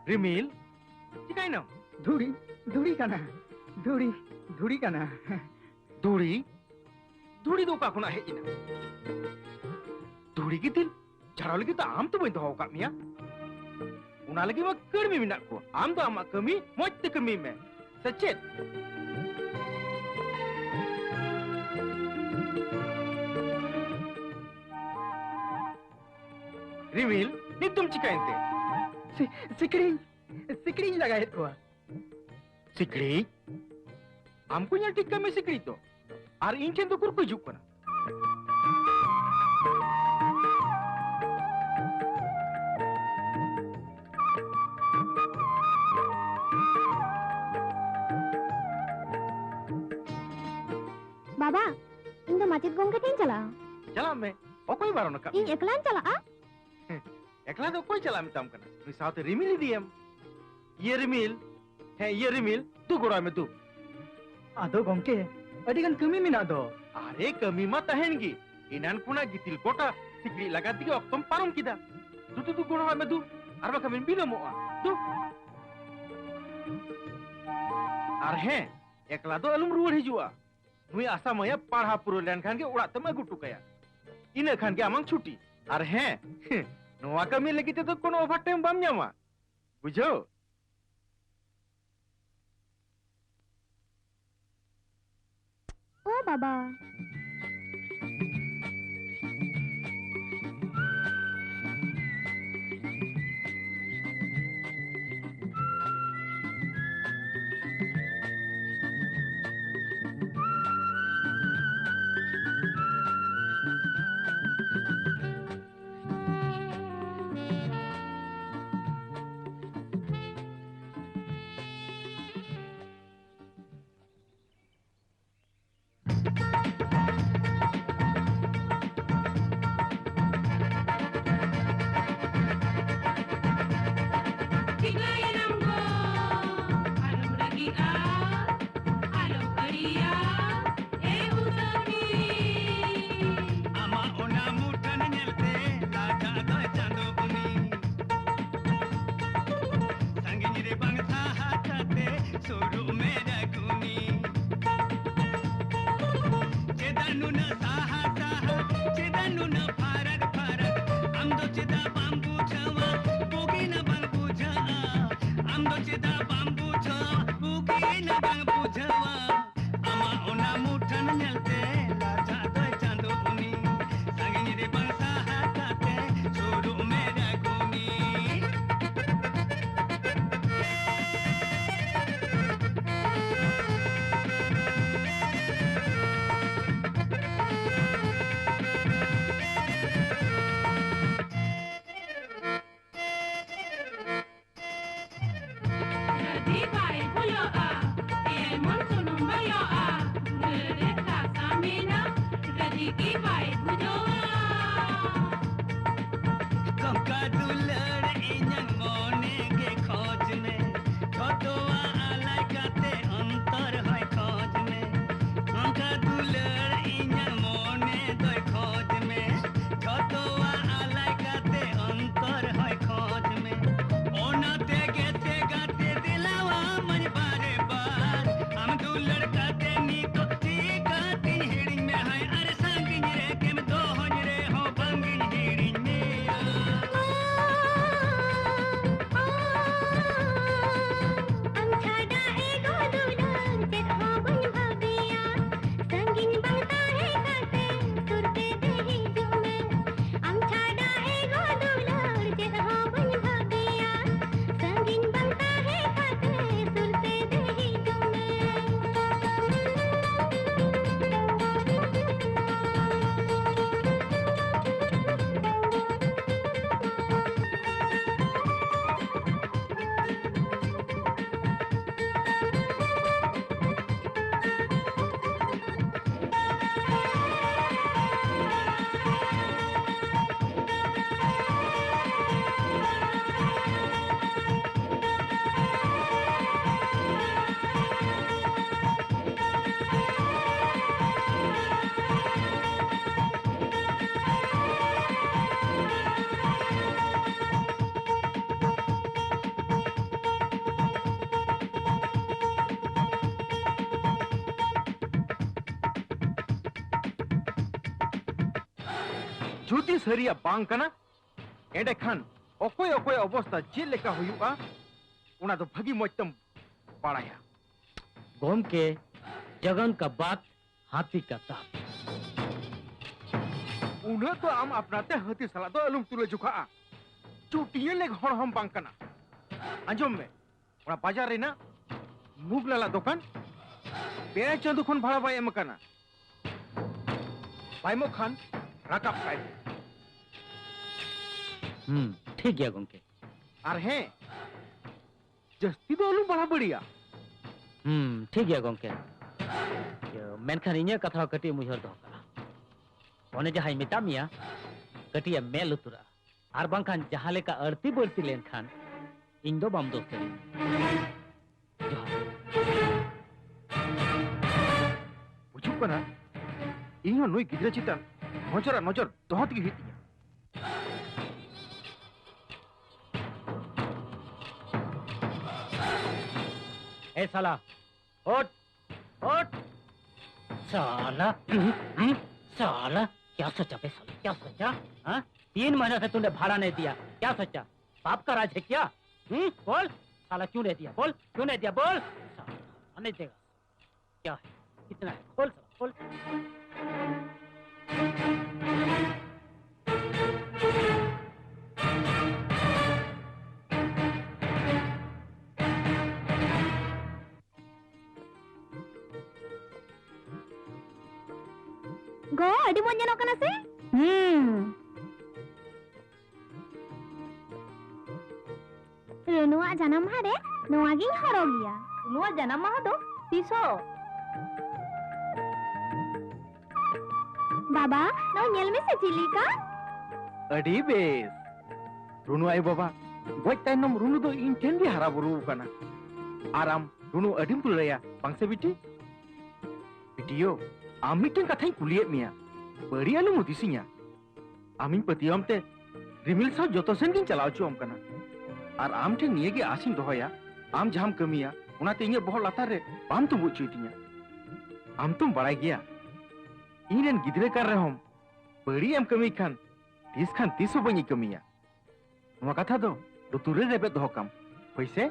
रिमिल चिकाई नाम धुड़ी धुड़ी काना धुड़ी धुड़ी काना धुड़ी धुड़ी दो का खुना है इना धुड़ी की दिल झाड़ो लगी तो आम तो बइन तो होगा मिया उना लगी मा कर्मी मिना को आम तो आमा कमी मोच ते कमी में सचेत रिमिल नि तुम चिकाइनते सिकड़ी सिकड़ी लगाए तो सिकड़ी हमको यहाँ टिक्का में सिकड़ी तो और इन चेन तो कुर को जुक कना बाबा इन दो माचित गोंगे तीन चला चला मैं ओ कोई बारो न इन एकलान चला एकला तो कोई चला मिताम कना नुई साथ रिमिल दियम ये रिमिल है ये रिमिल तू गोरा में तू आदो गंके अडिगन कमी मिना दो अरे कमी मा तहेनगी इनान कुना गितिल कोटा सिकड़ी लगा दिगे अक्तम पारम किदा तू गोरा में तू अरबा कमिन बिलमोआ तू और है एकला तो अलुम रुवर हिजुआ नुई आसा मया पढ़ा पुरो लेन खान के उड़ा तम अगु टुकया इने खान के आमंग छुट्टी और है नोआ कमी लगी तो कोनो ओवर टाइम बाम ᱧᱟᱢᱟ बुझो ओ बाबा जुदी सरिया बांग कना एंडे खान ओकोय ओकोय अवस्था जे लेका हुयुआ उना तो भगी मोचतम बाड़ाया गोम के जगन का बात हाथी का ताप उन्हें तो आम अपनाते हाथी सला तो अलुम तुले जुखा चुटिये लेग हर हम बांग कना अंजम में उना बाजार रे ना मुगलाला दुकान पे चंदू खन भाड़ा बाय एम काना बाय मो खान राकाब काय ठीक गया गंके आर है जस्ती दो अलू बड़ा बढ़िया ठीक गया गंके मेनखान इन्हें कथा कटी मुझर दो ओने जहां मिता मिया कटी मेल उतरा आर बांखान जहां लेका अड़ती बढ़ती लेन खान इन दो बम दोस्त बुझुक कना इन नुई गिद्रा चितान नजर नजर दोहत गी हितिया ए साला ओट साला साला क्या सोचा बे साला क्या सोचा हाँ 3 महीना से तूने भाड़ा नहीं दिया क्या सोचा बाप का राज है क्या बोल साला क्यों नहीं दिया बोल क्यों नहीं दिया बोल साला नहीं देगा क्या है कितना है बोल साला बोल गो अड़ी मोन जनो कना से रेनुआ जन्म माह रे नोआ गिन हरोगिया नुआ जन्म माह दो तीसो बाबा नो नेल में से चिलिका अड़ी बेस रुनु आई बाबा गोज ताइनम रुनु दो इन ठेन भी हरा बुरु कना आराम रुनु अडिम तुलया बांगसे बिटी बिटियो आम मिटन कथाई कुलियत मिया बड़ी आलू मुदिसिया आमिन पतियम ते रिमिल सा जोतो सेन गिन चलाव चुम कना आर आम ठे निये गे आसिन दोहया आम जहाम कमिया उनाते इnye बहल लातार रे बाम तुम बुचुई तिया आम तुम बड़ाई गया इनेन गिदरे कर रहम बड़ी एम कमी खान तीस हो बनी कमिया नुआ कथा दो लुतुरे रेबे दोह काम होइसे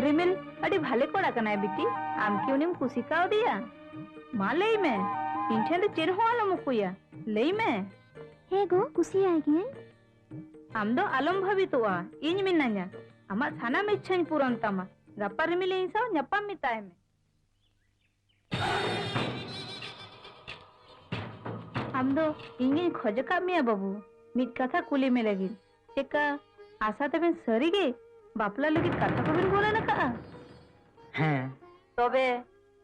रिमिल अड़ी भाले कोड़ा कना है बिटी आम क्यों निम कुसी का दिया मां लई में इंठे दे चेर हो आलो मुकुया लई में हे गो कुसी आएगी आम दो आलम भाभी तोआ इñ मिना냐 आमा थाना में इच्छा पूरन तमा गप्पा रिमिल इंसा न्यापा मिताय में हम दो इंगे खोज का मिया बाबू मिट कथा कुली में लगी चेका आशा तबेन सरी गे बापला लगी कथा को बिन बोले ना का हैं तबे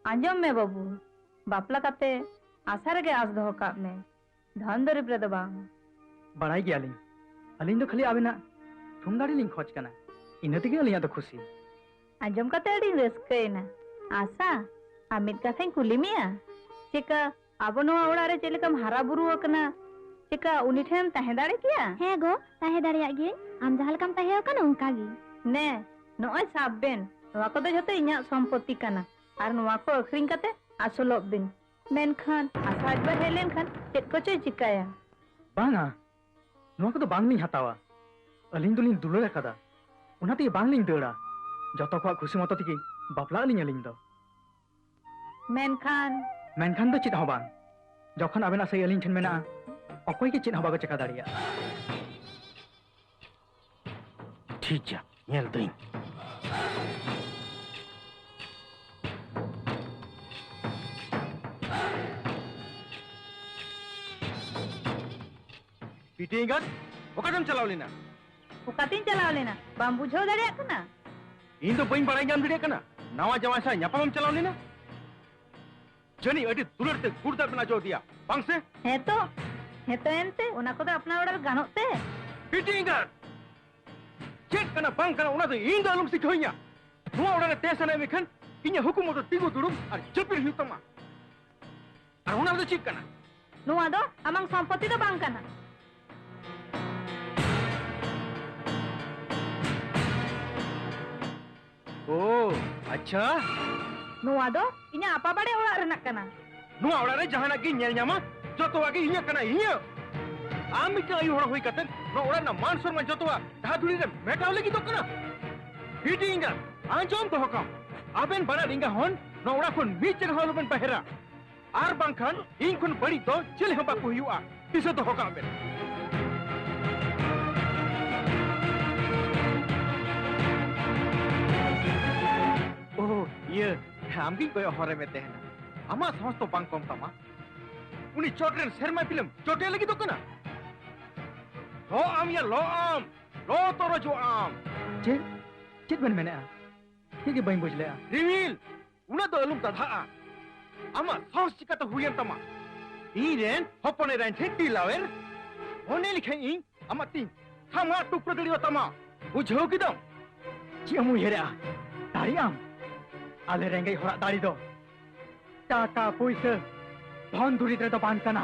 आंजम में बाबू बापला काते आशा रे आस दो का में धन दरिब रे दबा बड़ाई गया लिंग अलिंग दो खाली आबेना तुम दाड़ी लिंग खोज कना इन तेगे अलिया तो खुशी आंजम काते अड़ी रस्कैना आशा अमित कथा कुली मिया चेका आबो नवा ओड़ा रे चेलेकम हारा बुरु कना चेका उनी ठेम ताहे दाड़े किया हे गो ताहे दाड़िया गे आम जहाल काम ताहे कना उनका गी ने नोय साबेन नवा को दो जते इnya सम्पत्ति कना आर नवा को अखरिंग काते आसोलब बिन मेनखान आशा अजबर हेलेन खान चेक को चोय चिकाया बांगा नुआ को तो बांग लिंग हतावा अलिंग दुलिंग दुलर कदा उनाते बांग लिंग दड़ा जतो को खुशी मतो तिकी बापला लिंग अलिंग दो मेनखान मेनखान दो चित हो बांग जखन आबेना सही अलिंग ठन मेना अकोय के चित हो बागो चका दाड़िया ठीक जा नेल दई पीटिंगत ओकदम चलाव लेना ओकातिन चलाव लेना बाम बुझो दाड़िया कना इन तो बइन बड़ाई जान दड़े कना नवा जवा सा न्यापाम चलाव लेना जनी अडी दुलरते गुड़दार बना जो दिया बांग से है तो एनते उना को तो अपना ओड़ा गानोते पीटिंगत चेक कना बांग कना उना तो इन दालुम सिखोइया नुआ ओड़ा रे तेसना मेखन इnya हुकुम तो तिगु दुरुम और जपिर हुतमा और उना तो चेक कना नुआ दो अमंग संपत्ति तो बांग कना ओ अच्छा नुआ दो इnya apa bade ओड़ा रनक कना नुआ ओड़ा रे जहाना की नेल न्यामा जतो आगे इnya कना इnya आम मिटा आयु होड़ा होई कतन नो ओड़ा ना मान शर्मा जतोवा धाधुली रे मेटाव लगी तो कना पीटिंगा आंजोम तो हकम आबेन बड़ा रिंगा होन नो ओड़ा खन बीच रे होलबन पहेरा आर बांखान इन खन बड़ी तो चले हम बाकु हुआ तिसे तो हकम आबेन Iya, ambil koyo hore me tehna. Ama saus to bang kom tama. Uni chotren serma film chote lagi to kana. Lo am ya lo am. Lo toro jo am. Cik ben mena. Kiki bain boj le. Reveal. Una do alum tadha. Ama saus chikata huyam tama. Iren hopone ran theti lawer. One likhe ing ama tin. Sama tukro dali tama. Bujho kidam. Cik amu hera. Dari am. Ale rengai horak dari do. Taka puisa. Dhon duri do ban kana.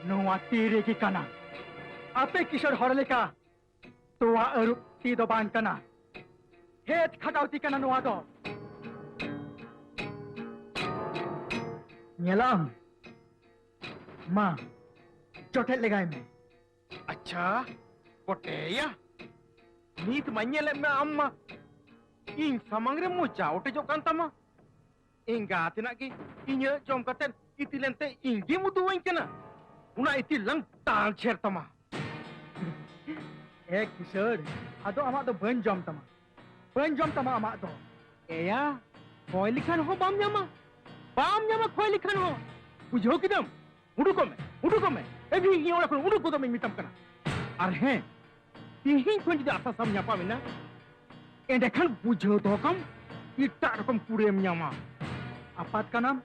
Noa tire ki kana. Ape kishor horleka. Toa arup ti do ban kana. Het khatauti kana noa do. Nyelam. Ma. Chotet legai me. Acha. Poteya. Nit manyele me amma. Ing samangre mo jaote jo kan tama. Inga tinak ki inya jom katen itilente inggi mutu wain kana. Una itil lang tal cher tama. Kishor. Ado amak do ban jom tama. Ban jom tama amak do. Eya, koi likhan ho bam nyama. Bam nyama koi likhan ho. Bujho kidam. Udu kome. Ebi ini orang udu ko dam mitam kana. Ar he. Tihin kon jodi asa sam nyapa mena. Endekhan bujho to kam ita rokom kurem nyama. Apat kanam.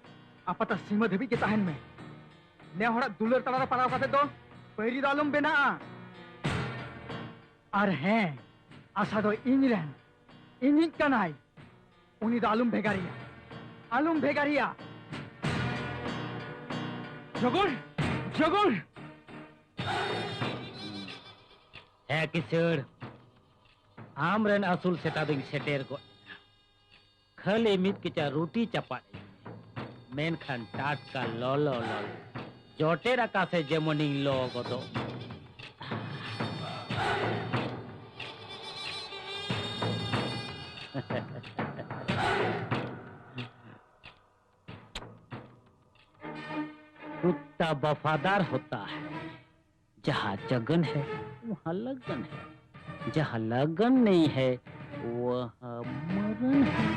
Apata sima debi kita hen me. Ne horak dular talara paraw kate do. Peri dalum bena. Ar he. Asa do inren. Init kanai. Uni dalum begaria. Alum begaria. Jogol. है किशोर आमरन असूल सेटा दिन सेटेर को खले मित किचा रोटी चपाड़े main Khan टाट का लो जोटे रका से जेमोनिंग लो को तो कुत्ता वफादार होता है जहाँ जगन है वहाँ लगन है जहाँ लगन नहीं है वहाँ मरण है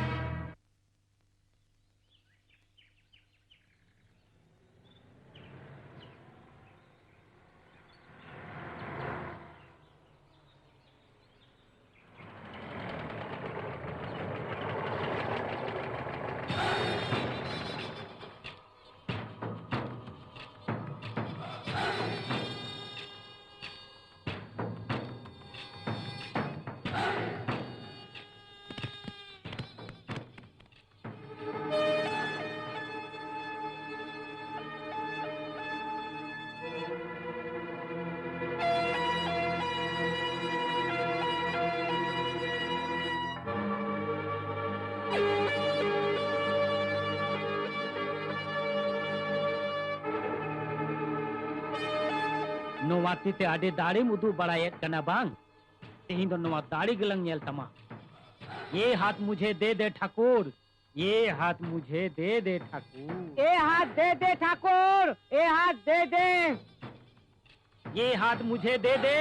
नोवाती ते आडे दाड़ी मुदु बड़ायत कना बांग तेही दो नोवा दाड़ी गलंग नेल तमा ये हाथ मुझे दे दे ठाकुर ये हाथ मुझे दे दे ठाकुर ए हाथ दे दे ठाकुर ए हाथ दे दे ये हाथ मुझे दे दे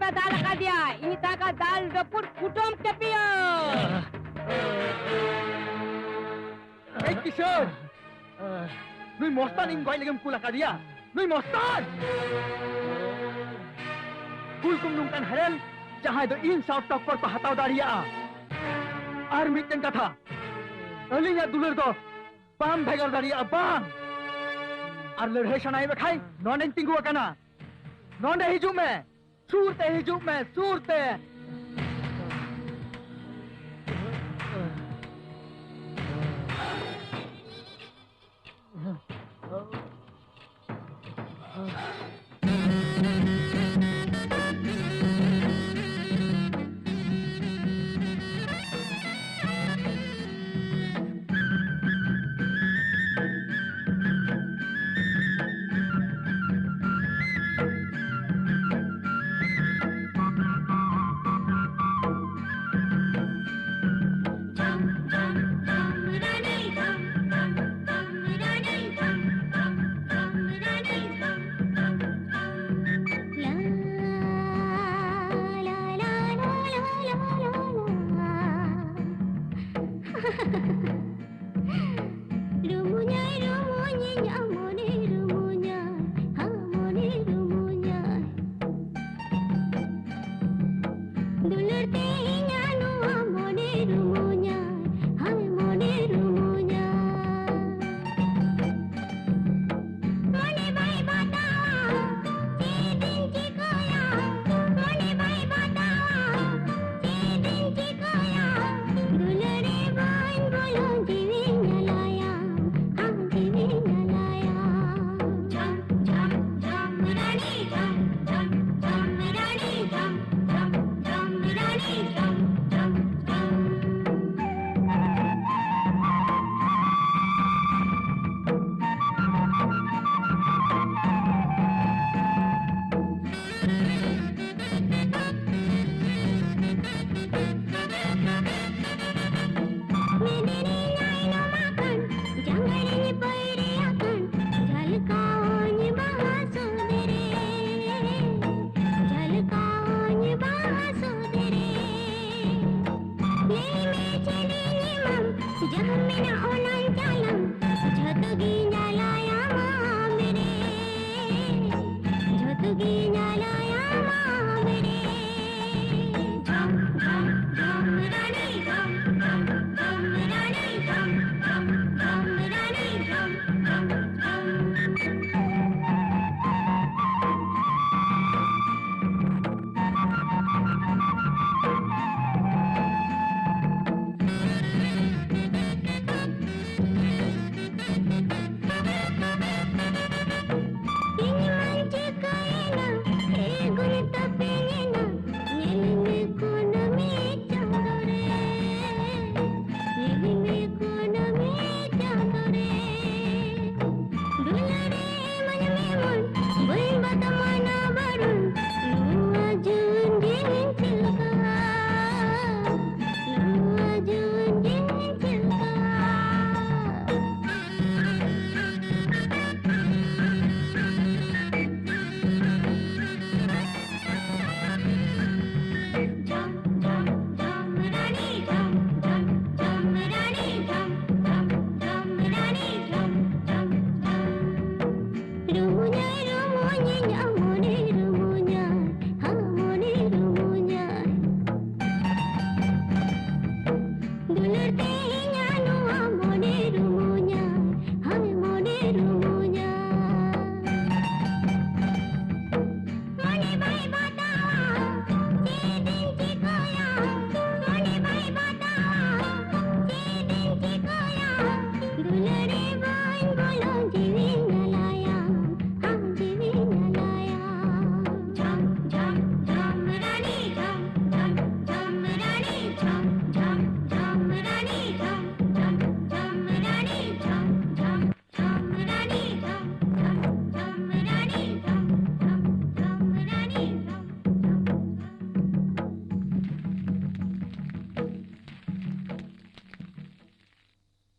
पे दाल लगा दिया इनका का दाल रपुर कुटुम टेपियो ए किशोर नुई मोस्तान इन गोई लगम कुला कादिया नुई मोस्तान कुल कुम नुंगकान हरेल जहां दो इन साउथ टॉपर को हटाव दाड़िया आर मिटन कथा अलिया दुलर दो बाम भेगल दाड़िया बाम आर लड़ाई सनाई में खाई नॉन तिंगु अकना नॉन हिजू में सूरते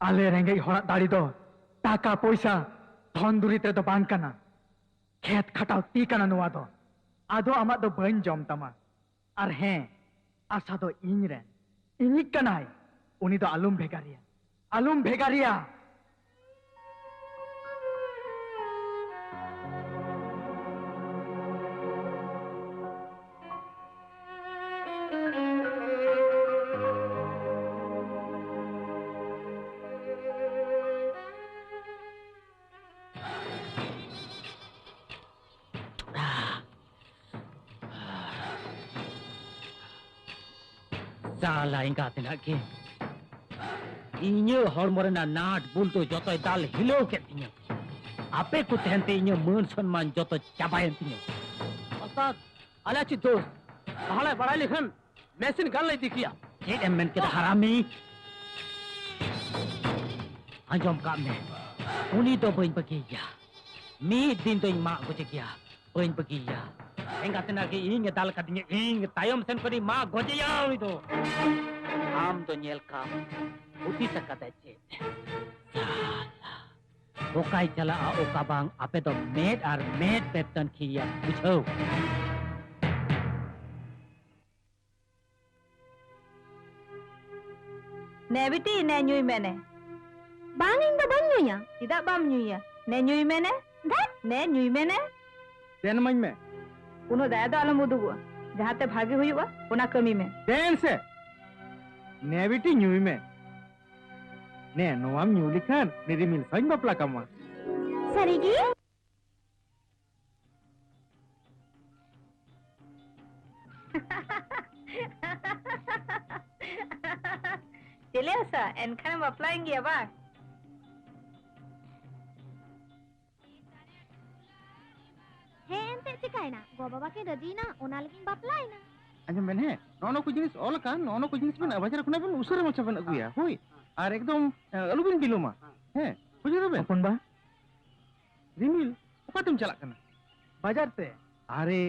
आले रेंगे हरा दाड़ी दो टाका पैसा धन दुरी ते दो बांग कना खेत खटाव ती कना नुआ दो आदो आमाक दो बाñ जम तमा और हें आशा दो इन रेन इनिक कनाय उनी दो आलुम भेगारिया Salah ingat nak ke? Inya hormorena naat bulto joto dal hilau ke tinya. Apa ku tehente inya man सम्मान joto cabayan tinya. उस्ताद आला ची दोस्त कहाला पढ़ाई लिखन मैसिन गल नहीं दिखिया Cik emen kita harami. Anjom kami. Uni to bain pergi ya. Mi din to mak ko cik ya. Bain pergi ya. Enggak tenang ke ing dal katanya ing tayom sen kori mak goje ya itu. Am to nyel kam. Uti sakata cik. Salah. Okai chala a okabang ape to made ar made pattern kiya. Buझो. Ne biti ne nyui mene. Bang ing do bañ ñuya. Tidak bam nyui ya. Ne nyui mene. Dah. Ne nyui mene. Then मई में Uno daya do alam udugu. Jahate bhagi huyuga una kami me. देन से नेविटी न्यूई में ने नोआम न्यू लिखान निरिमिल साइन बापला कामा Sarigi? Cile asa enkhane applying ya ba. He ente cikaina. Go baba ke rajina ona laging baplai na. अच्छा मैंने नौनो को जिनिस ऑल का नौनो को जिनिस में अबाजर कुना बन उसरे मचा बन अगुया होई और एकदम अलुबिन बिलोमा है बुझे रे अपन बा रिमिल ओका तुम चला कना बाजार से अरे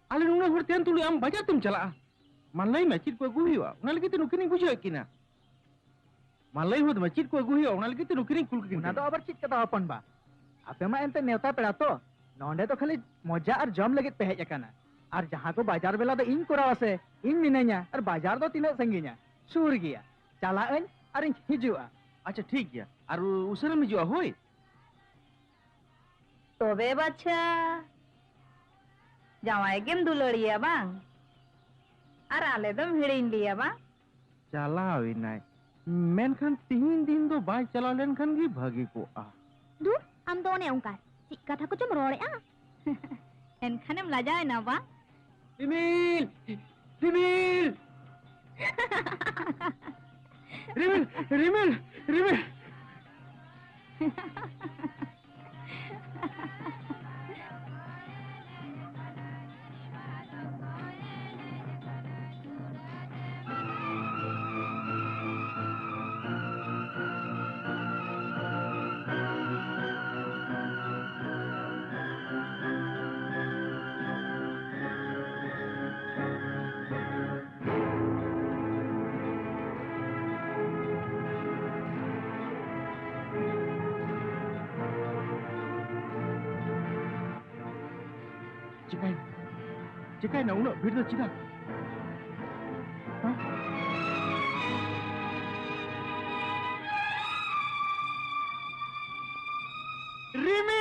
आले नुना होर तेन तुली आम बाजार तुम चला मानलाई में चिट को अगुहिवा उना लगी ते नुकिनी बुझे किना मानलाई होद में चिट को अगुहिवा उना लगी ते नुकिनी कुल ना किना तो अबर चित कता अपन बा आपे मा एंते नेवता पेड़ा तो नोंडे तो खाली मजा और जम लगित पे हेज अकाना और जहां को बाजार बेला तो इन कोराव से इन मिने냐 और बाजार दो तीन संगी냐 सुर गया चला अन और इन हिजुआ अच्छा ठीक गया और उसरे में जो होई Tobe bacha. Jawai game duluriya bang. Ar ale dom hirin liya bang. चलाओ इनाय मेनखान तीन दिन दो बाय चला लेन खान गी भागी को आ Du, am do ne ongkar. Cik kata ko cuma role ah. Enkhane melajai na bang. Rimil, Rimil, रिमिल रिमिल रिमिल चिकाई ना उन्हें भीड़ तो चिका Rimi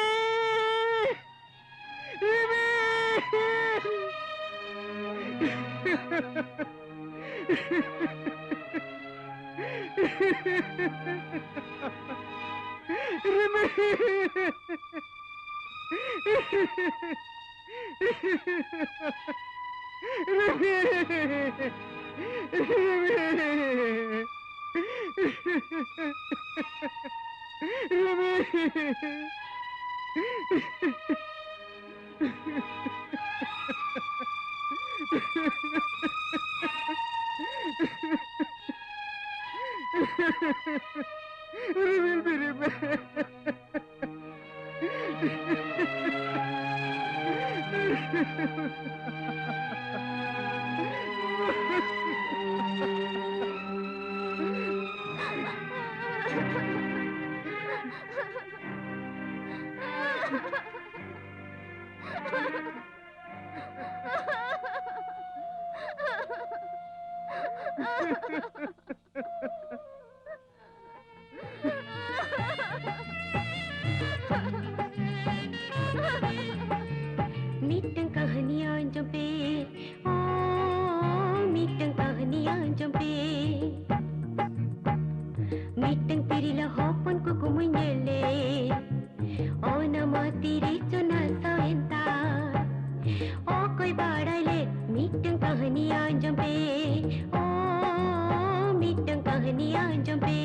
Mitang kahanian jumpe, oh mitang kahanian jumpe. Mitang tirilah hopon ko kumunyele, oh nama tiri chuna sawenta. Oh koi badale, mitang kahanian jumpe, oh mitang kahanian jumpe.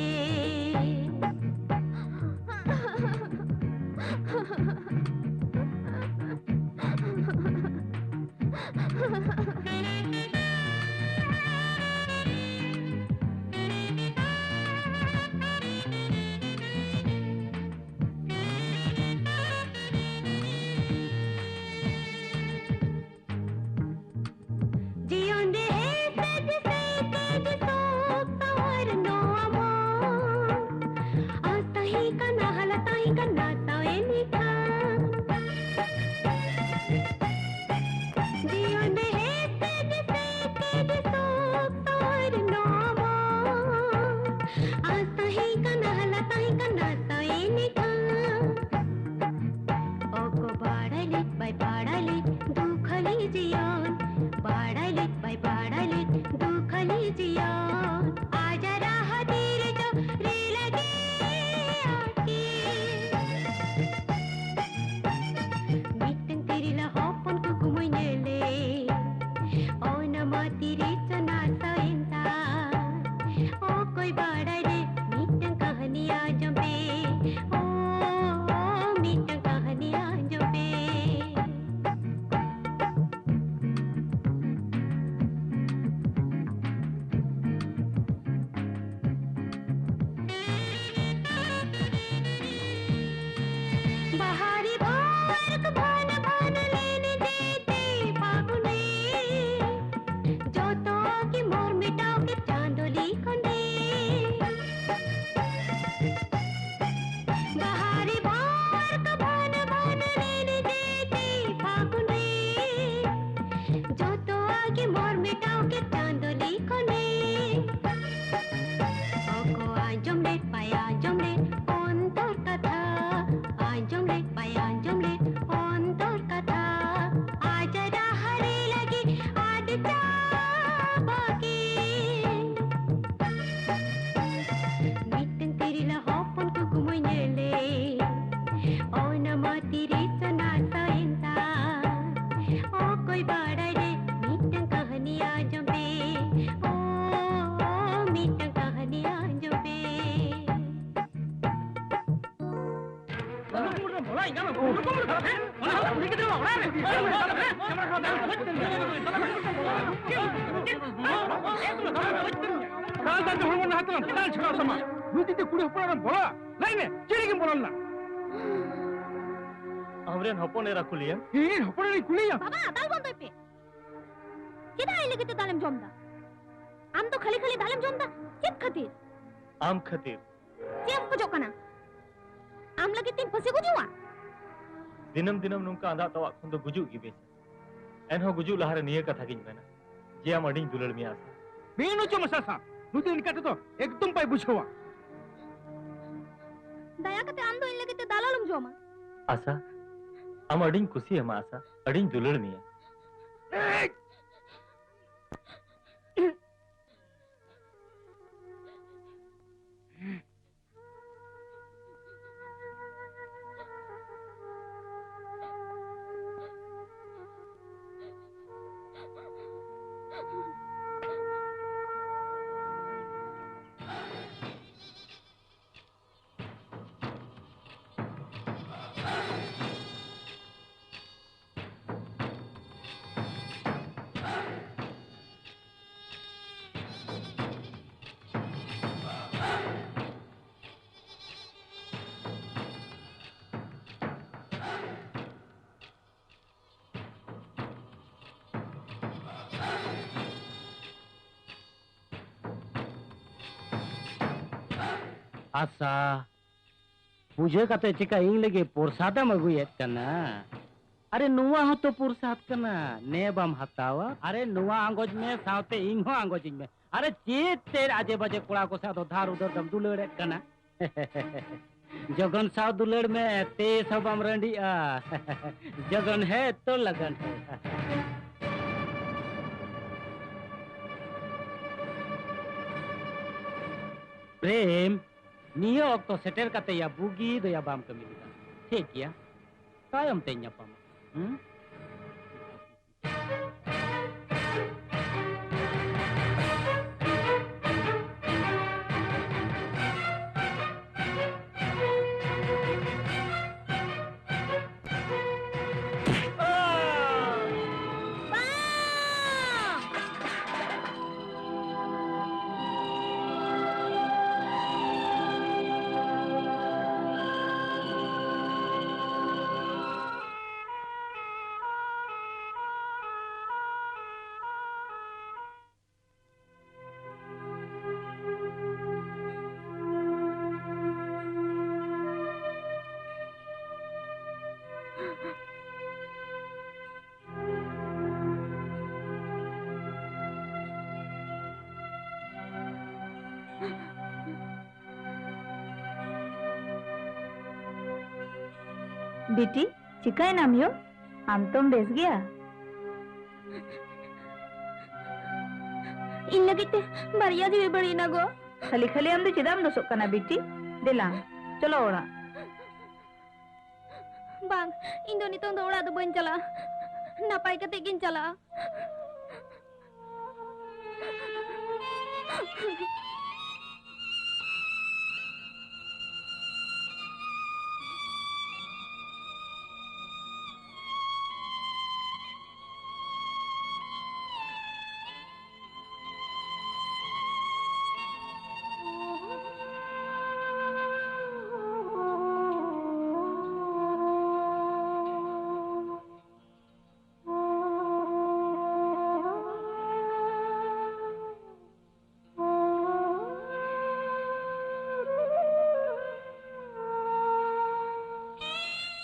हमरे हपन era कुलिया हपन era कुलिया बाबा दाल बंद पे केदा आइले के दालम जमदा आम तो खाली खाली दालम जमदा चेप खातिर आम खातिर चेप को जोकना आम लगे तीन फसे गुजुवा दिनम दिनम नुका आंदा तवा खुंदो गुजु गी बेस एन हो गुजु लहारे निये कथा गिन मेना जे आम अडी दुलड़ मिया बेनो चो मसासा नुति इनका तो एकदम पाई बुझवा दया कते आम दो इन लगे ते दालम जोमा आशा आम अडी खुशी है आशा अडी दुलड़ मिया आशा बुझे कते चिका इन लगे प्रसादम अगुयत कना अरे नुआ हो तो पुरसाद कना ने बम हतावा अरे नुआ आंगोज में सावते इंग हो आंगोज में अरे चेत तेर आजे बजे कोड़ा को साथ धार उधर दम दुलड़े कना जगन साव दुलड़ में ते सब हम रंडी जगन है तो लगन है प्रेम नियो ऑक्टो सेटर कते या बुगी दो या बाम कमी दिया ठीक या कायम ते न्यापम बेटी चिकाय नाम यो आम तुम बेस गया इन लगी ते बारिया जी बड़ी ना गो खाली खाली आम दो चिदाम दोसोक कना बेटी देलांग चलो ओरा बांग इन दो नितों दो ओड़ा दो बन चला नापाई कते गिन चला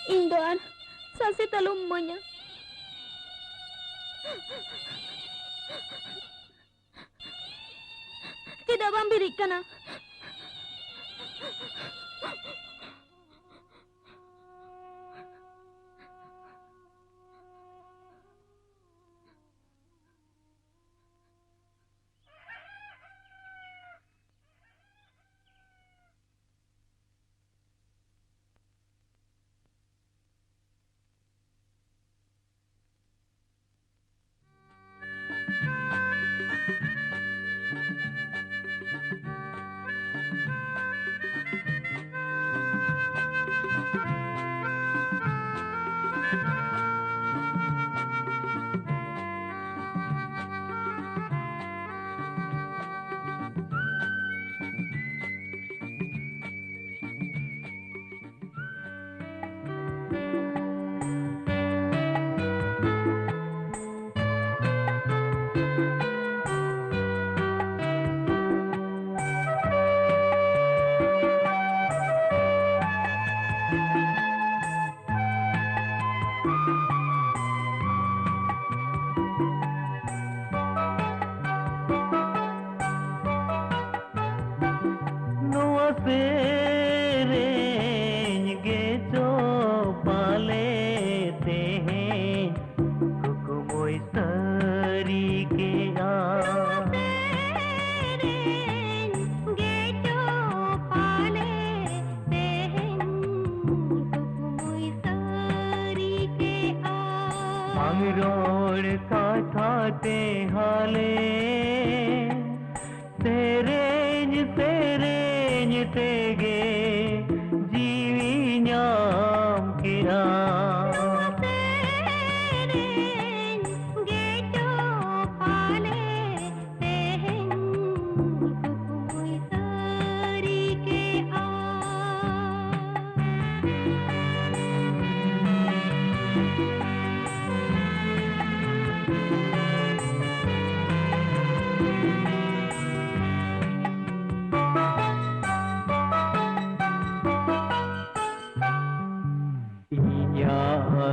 Indoan, sasi talum monya. Tidak memberikan.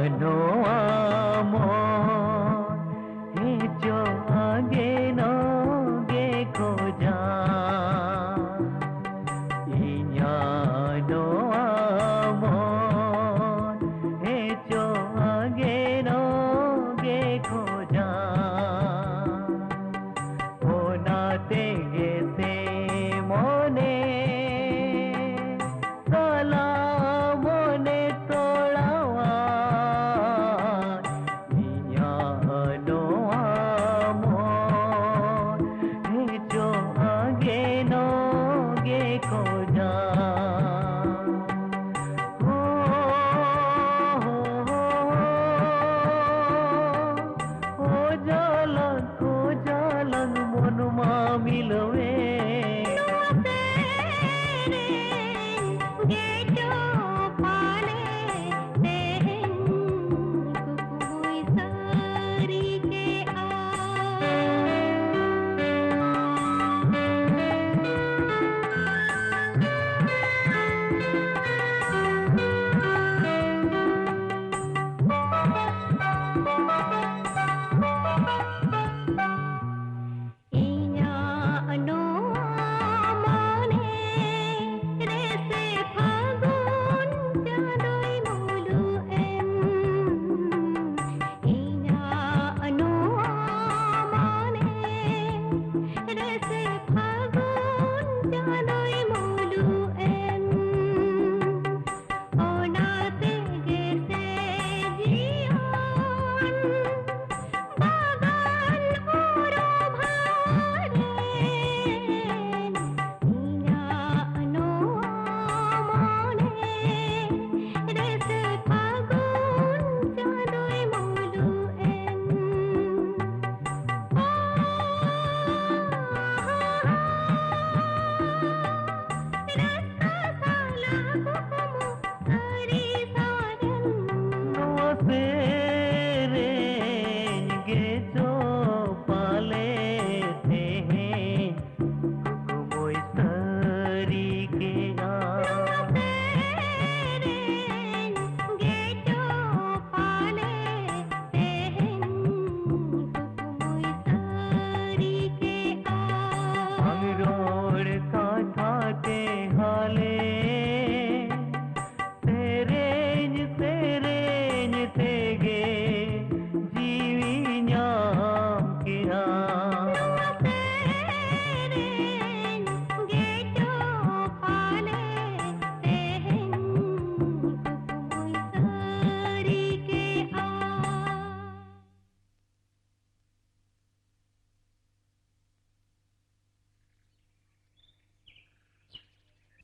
no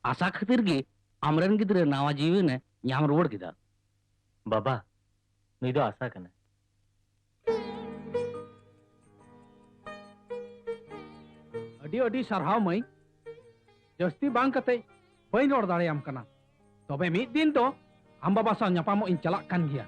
आशा खातिर गे आमरन गिद्रे नावा जीवन ने याम रोड किदा बाबा नुई दो आशा कना अडी अडी सरहाव मई जस्ती बांग कते बई रोड दाड़ेयाम कना तबे मिद दिन तो आम बाबा सा ᱧᱟᱯᱟᱢᱚᱜ ᱤᱧ ᱪᱟᱞᱟᱜ ᱠᱟᱱ ᱜᱮᱭᱟ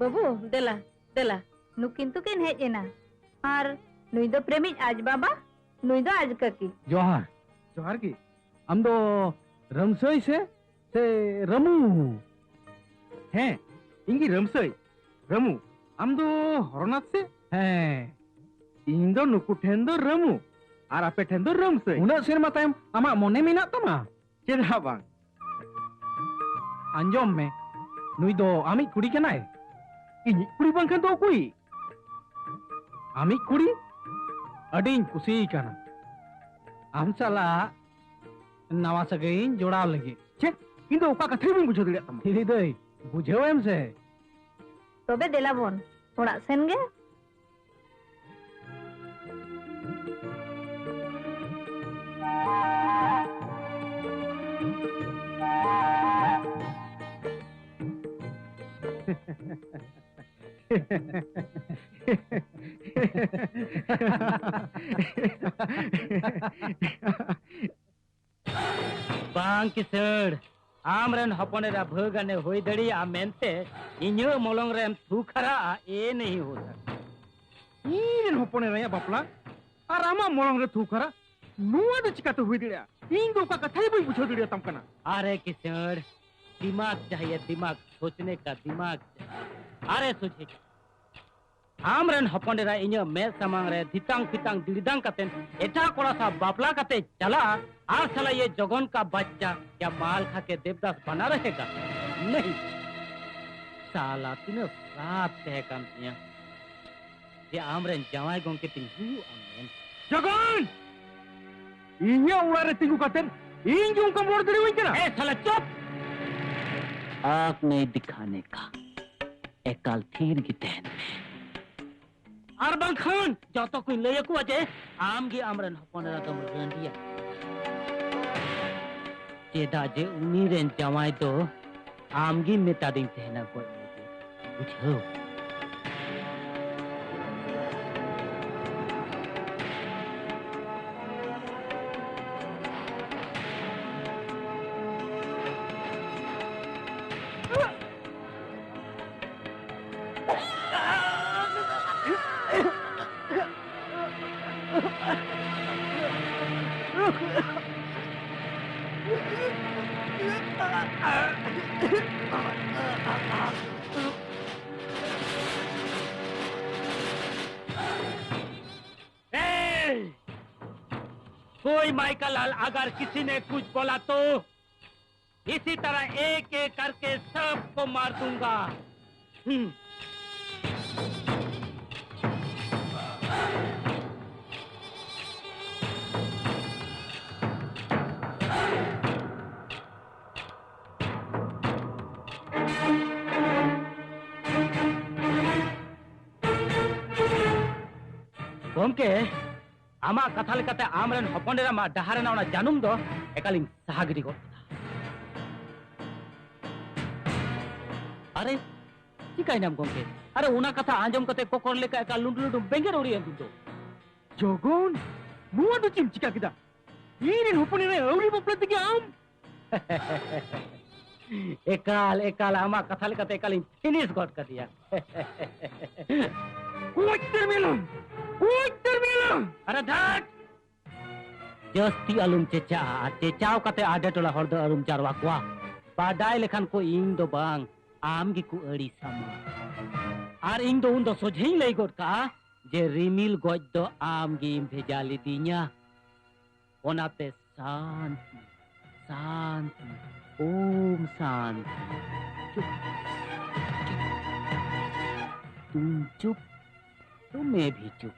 बाबू देला देला नु किंतु किन हेज एना और नुई दो प्रेमी आज बाबा नुई दो आज ककी जोहार जोहार की आम दो रमसई से रमू हैं इंगी रमसई रमू आम दो हरनाथ से हैं इन दो नुकु ठेन दो रमू और आपे ठेन दो रमसई उना सेरमा तायम आमा मोने मेना तमा चेदा बांग अंजोम में नुई दो आमी कुड़ी कनाय इनी कुड़ी बांग दो कुई आमी कुड़ी अडिंग कुसी कना आम साला नवा सगईन जोड़ा लगी छे इन दो ओका कथे बिन बुझो दिया तमा हिरी दई बुझो एम से तबे देला बोन थोड़ा सेन गे बांग किसड़ आमरन हपनेरा भगने होई दड़ी आ मेनते इन्यो मोलंग रेम थूखरा ए नहीं हो सकता इन होपने रया बापला और आमा मोलंग रे थूखरा नुआ दे चिका तो हुई दिया इन दो का कथे भी बुझो दिया तम कना अरे किसड़ दिमाग चाहिए दिमाग सोचने का दिमाग अरे सोचे आमरन हपनेरा इन्यो मे समांग रे धितांग पितांग दिड़दांग कतेन एटा कोड़ा सा बापला कते चला आज साला ये जगन का बच्चा क्या माल खा के देवदास बना रहेगा नहीं साला तीनों रात तय काम किया ये आमरन जवाई गों के तिंग हुई आमरन जगन इन्या उड़ा रे तिंगु कतेन इन जो का मोड़ दड़ी हुई कना ए साला चुप आँख नहीं दिखाने का एकाल थीर की तहन में और बंखान जो तो कोई ले को अजे आम की आमरन हपनेरा तो मरंदिया चेदा जे उनी रेन जवाई तो आमगी मेता दिन तेना को बुझो कोई माइका लाल अगर किसी ने कुछ बोला तो इसी तरह एक एक करके सबको मार दूंगा गोमके आमा कथा लेकाते आमरन हपनेरा मा डहारेना ओना जानुम दो एकालिंग सहागिरी गो अरे चिकाई नाम गोमके अरे उना कथा आंजम कते कोकोर लेका एका लुंडलुडु बेंगेर ओरी अंदु दो जगन नुआ दो चिम चिका किदा इन होपने रे औरी बपला दिगे आम एकाल एकाल आमा कथा लेकाते एकालिंग फिनिश गॉट कर दिया कोई terminum अरे धट जस्ती अलुम चेचा चेचाव कते आडे टोला हर दो अरुम चारवा कोआ बाडाय लेखान को इंग दो बांग आम गी को अड़ी सामा आर इंग दो उन दो सोझेई लई गोट का जे रिमिल गoj दो आम गी भेजा ली दिन्या ओनाते शांति शांति ओम शांति चुप चुप तुम चुप तो मैं भी चुप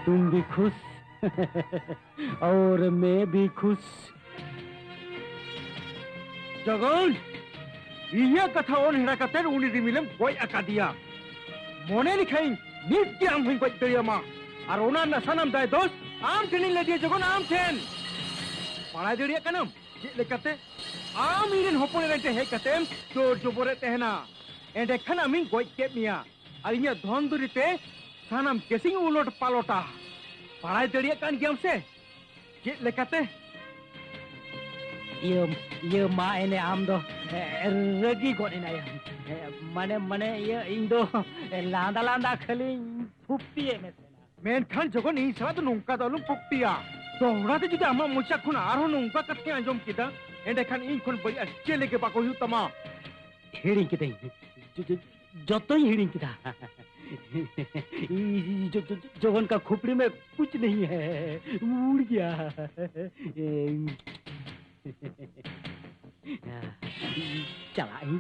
तुम भी खुश और मैं भी खुश जगन इया कथा ओन हेरा कतेर उनी रिमिलम गय अकादिया मने लिखाई नित के आम हुई गय दरियामा और ओना नसानाम दाय दोस आम ठेनिन लेदिया जगन आम ठेन पढ़ाई दरिया कनम चे लेकाते आम इरेन हपन रेते हे कतेम जोर जोबरे तेहना एंडे खान आमी गय के मिया और इया धन दुरिते सानाम केसिंग उलट पालोटा पढ़ाई दरिया कान गियाम से चे लेकाते ये माँ एने आम दो रगी गोने ना मने मने ये इंदो लांदा लांदा खली फुप्ती है मेन खान जगन इन सला तो नोंका दलुम पुक्तिया दोहरा ते जुदि आमा मोचा खुन आरो नोंका कथे आंजम किदा एंडे खान इन खुन बई अच्छे लेके बाको हु तमा हिड़ी किते जतो ही हिड़ी किदा जगन का खोपड़ी में कुछ नहीं है उड़ गया चला ही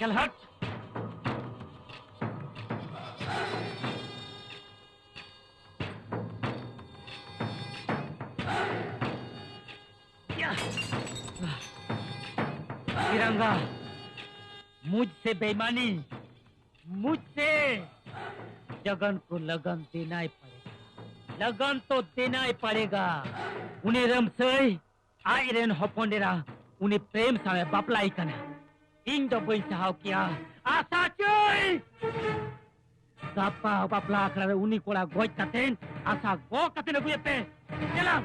चल हट। तिरंगा, मुझसे बेईमानी, मुझसे जगन को लगन देना ही पड़ेगा। लगन तो देना ही पड़ेगा। उन्हें रमसई आयरन हॉपोंडेरा उन्हें प्रेम सावे बापलाई कना। इन दो बई चाहो किया आशा चोई गापा बापला करे उन्हीं कोड़ा गोज कतेन आशा गो कतेन गुयते चला।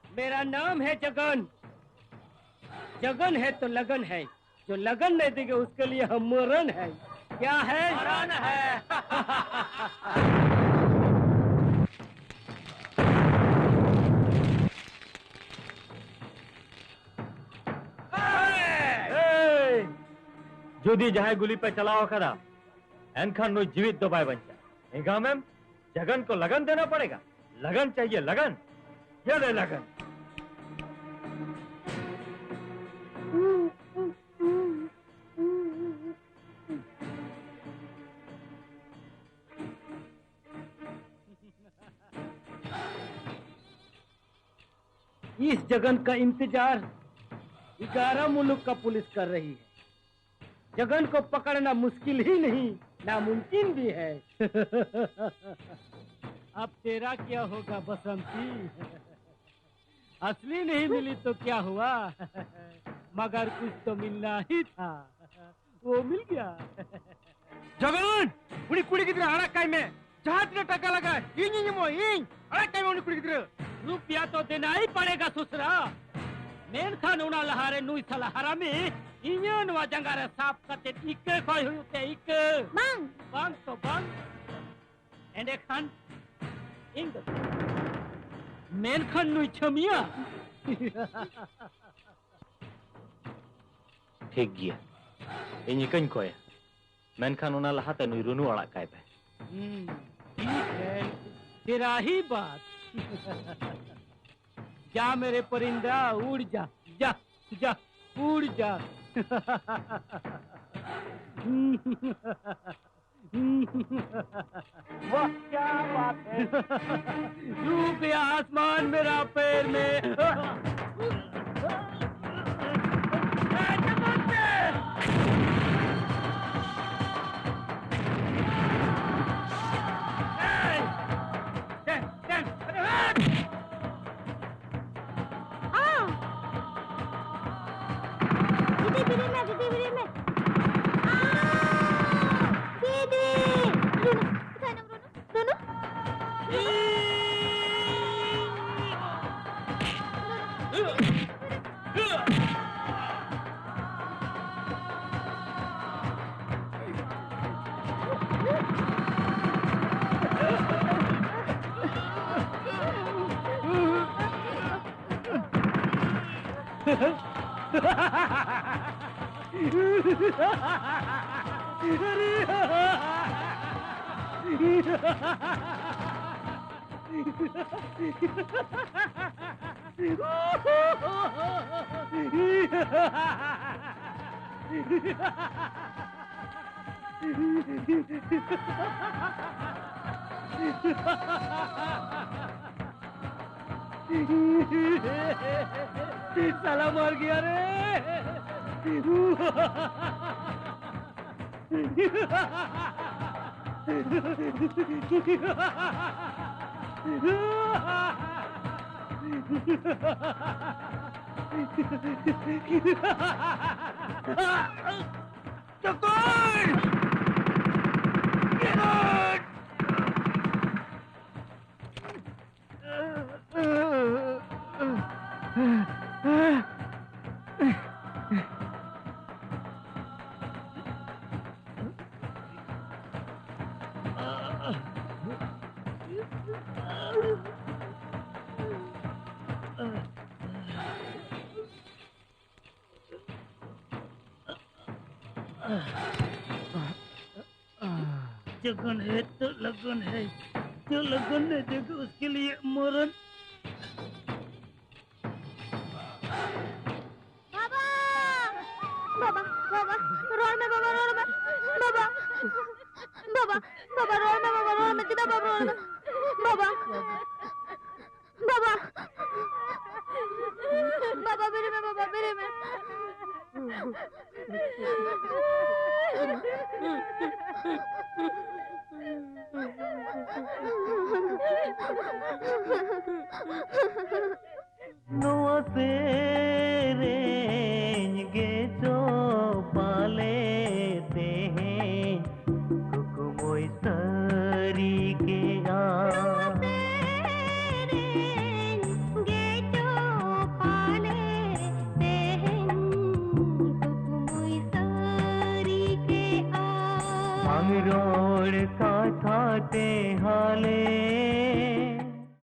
मेरा नाम है जगन। जगन है तो लगन है। जो लगन नहीं देंगे उसके लिए हम मरण है। क्या है? मरण है। जुदी जहां गुली पे चलाओ करा एनखान नु जीवित दो बाय बंचा एगा मैम जगन को लगन देना पड़ेगा। लगन चाहिए लगन। ये ले लगन। इस जगन का इंतजार 11 मुल्क का पुलिस कर रही है। जगन को पकड़ना मुश्किल ही नहीं नामुमकिन भी है। अब तेरा क्या होगा बसंती? असली नहीं मिली तो क्या हुआ? मगर कुछ तो मिलना ही था। वो मिल गया। जगन उन्हीं कुड़ी कितने हड़ा काय में जहाँ तिने टका लगा इंग मो इंग हड़ा काय में उन्हीं कुड़ी कितने रुपया तो देना ही पड़ेगा ससुरा। मेन खान उना लहारे नुई सला हरामी इंजन वा जंगारे साफ करते इके खोई हुई ते इके बंग तो बंग एंडे खान इंग मेन खान नुई छमिया। ठीक गया इन कहीं कोया मेन खान उना लहाते नुई रुनु अड़ा काय पे। ठीक है तेरा ही बात। जा मेरे परिंदा उड़ जा जा जा उड़ जा। वाह क्या बात है। डूब गया आसमान मेरा पैर में। साला मर गया रे। जगन है तो लगन है, जो लगन नहीं देगा उसके लिए मरण। बाबा बाबा रोड में, बाबा रोड में, बाबा बाबा बाबा रोड में, बाबा रोड में, किधर बाबा रोड में, बाबा बाबा बाबा मेरे में, बाबा मेरे में। नुआ तेरे गे जो पाले ते हैं कुकुमोई सरी के रोड का थाते हाले